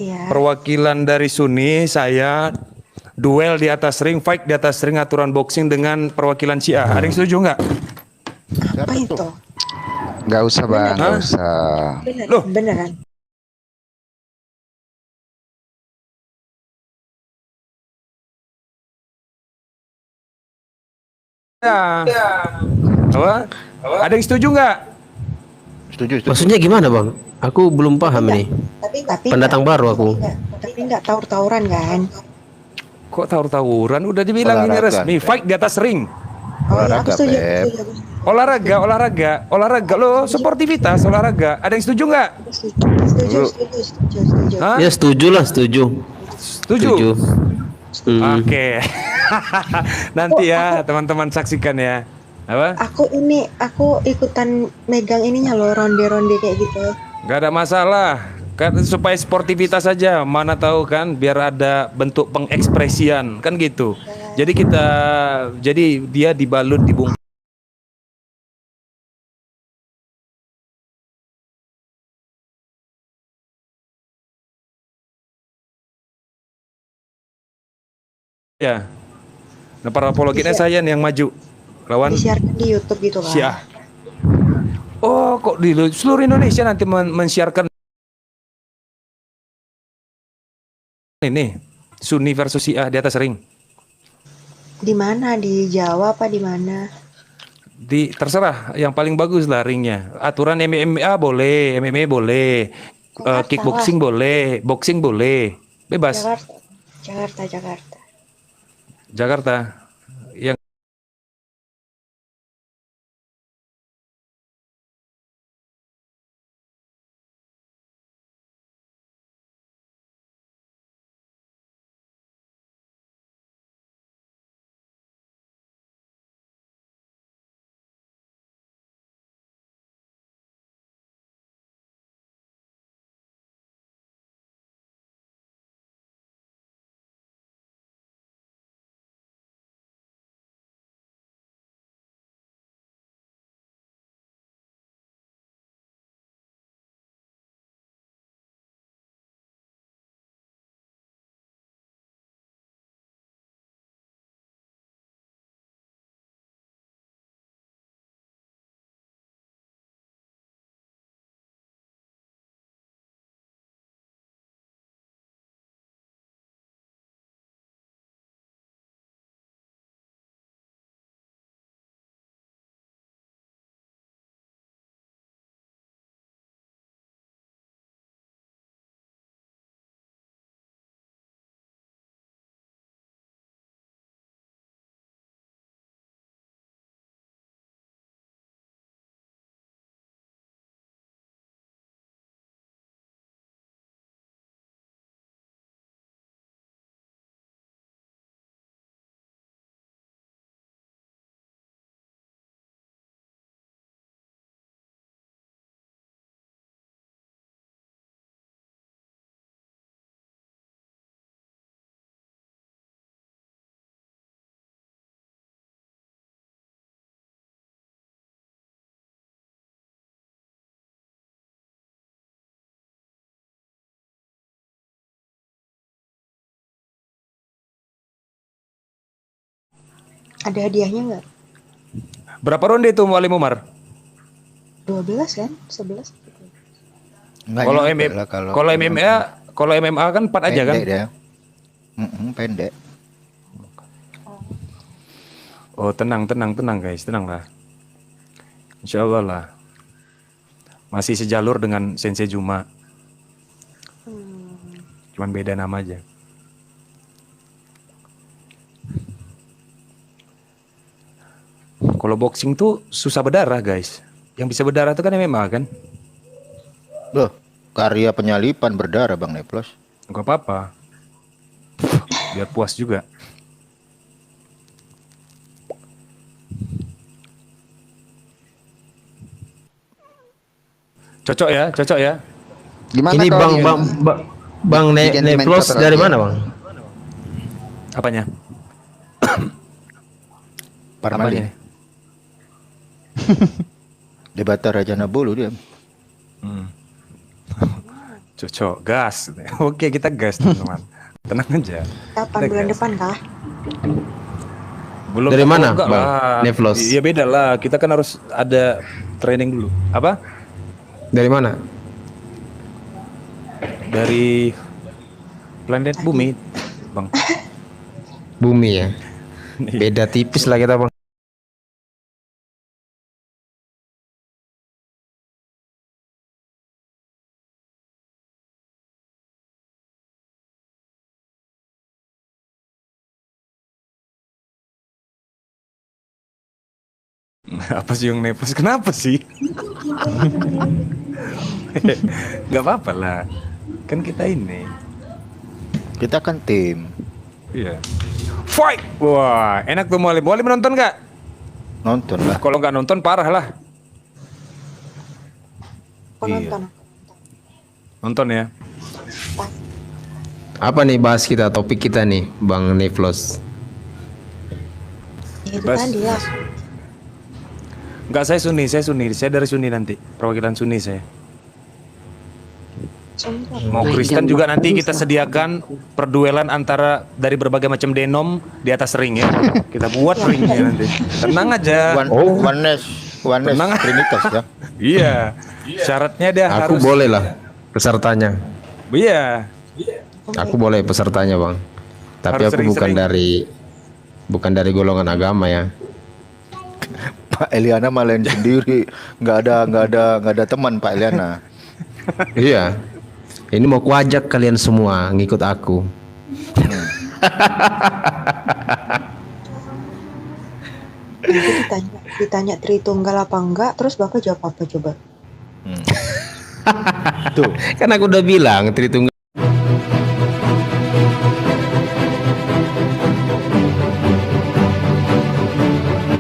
Iya. perwakilan dari Sunni saya duel di atas ring, fight di atas ring aturan boxing dengan perwakilan Syiah? Ada yang setuju nggak? Apa itu? Gak usah bang, Hah? gak usah. Loh. Beneran. Ya. Apa? Ada yang setuju nggak? Setuju, setuju. Maksudnya gimana bang? Aku belum paham nih. Tapi Pendatang baru aku. Tapi nggak tawur-tawuran kan? Kok tawur-tawuran? Udah dibilang ini Olahraga. resmi, fight di atas ring. Oh iya, Olahraga, aku setuju. Pep. Olahraga lo, sportivitas, olahraga. Ada yang setuju nggak? Setuju. Hah? Ya setuju lah, setuju. Setuju? Hmm. Oke. Nanti ya teman-teman saksikan ya. Apa? Aku ikutan megang ininya loh, ronde-ronde kayak gitu. Gak ada masalah. Kan supaya sportivitas saja. Mana tahu kan biar ada bentuk pengekspresian kan gitu. Jadi dia dibalut dibungkus. Ya. Nah, para apologetnya saya nih yang maju lawan Disiarkan di YouTube gitu kan? Syiah. Oh, kok di seluruh Indonesia nanti men-sharekan ini Sunni versus Syiah di atas ring. Di mana? Di Jawa apa di mana? Terserah yang paling bagus lah ringnya. Aturan MMA boleh, MMA boleh, Jakarta kickboxing boleh, boxing boleh, bebas. Jakarta. Jakarta. Yang Ada hadiahnya nggak? berapa ronde itu Wali Umar? 12 kan? 11. Nggak Kalau nyampe MMA, lah kalau MMA Kalau MMA kan 4 aja kan? Pendek dia. Pendek. Oh, tenang guys, tenang lah. Insya Allah lah. Masih sejalur dengan Sensei Juma. Cuman beda nama aja. Kalau boxing tuh susah berdarah guys. Yang bisa berdarah itu kan MMA kan? Loh, karya penyalipan berdarah Bang Neplos. Enggak apa-apa. Biar puas juga. Cocok ya. Gimana Ini kalau Bang Neplos dari mana Bang? Apanya? Parmalin. Apanya? Debater Raja Nabulu dia. Cocok, gas. Oke, kita gas teman-teman. Tenang aja. Kapan Kita bulan gas. depan kah? Belum. Dari mana, enggak Bang? lah. Nevlos. Iya beda lah. Kita kan harus ada training dulu. Apa? Dari mana? Dari planet bumi, Bang. Bumi ya. Beda tipis lah kita Bang. Apa sih yang nepos? Kenapa sih? Gak apa-apa lah. Kan kita ini. Kita kan tim. Iya. Fight! Wah, enak tuh Mualim. Mualim nonton gak? Nonton lah. Kalau nggak nonton parah lah. Penonton. Nonton ya. Apa nih bahas kita, topik kita nih Bang Neplos? Ya, itu Bas. tadi lah. Enggak, saya Sunni. Saya dari Sunni nanti. Perwakilan Sunni saya. Mau Kristen juga nanti kita sediakan perduelan antara dari berbagai macam denom di atas ring ya. Kita buat ringnya nanti. Tenang aja. Oneness Tenang. Trinitas ya. Iya. Syaratnya dia Aku harus. boleh lah pesertanya. Iya. Aku boleh pesertanya Bang. Tapi Harus aku sering-sering. bukan dari golongan agama ya. Pak Eliana malain sendiri. Nggak ada teman Pak Eliana. Iya. Ini mau kuajak kalian semua ngikut aku. Nanti ditanya Tritunggal apa enggak, terus Bapak jawab apa coba? Tuh. Kan aku udah bilang Tritunggal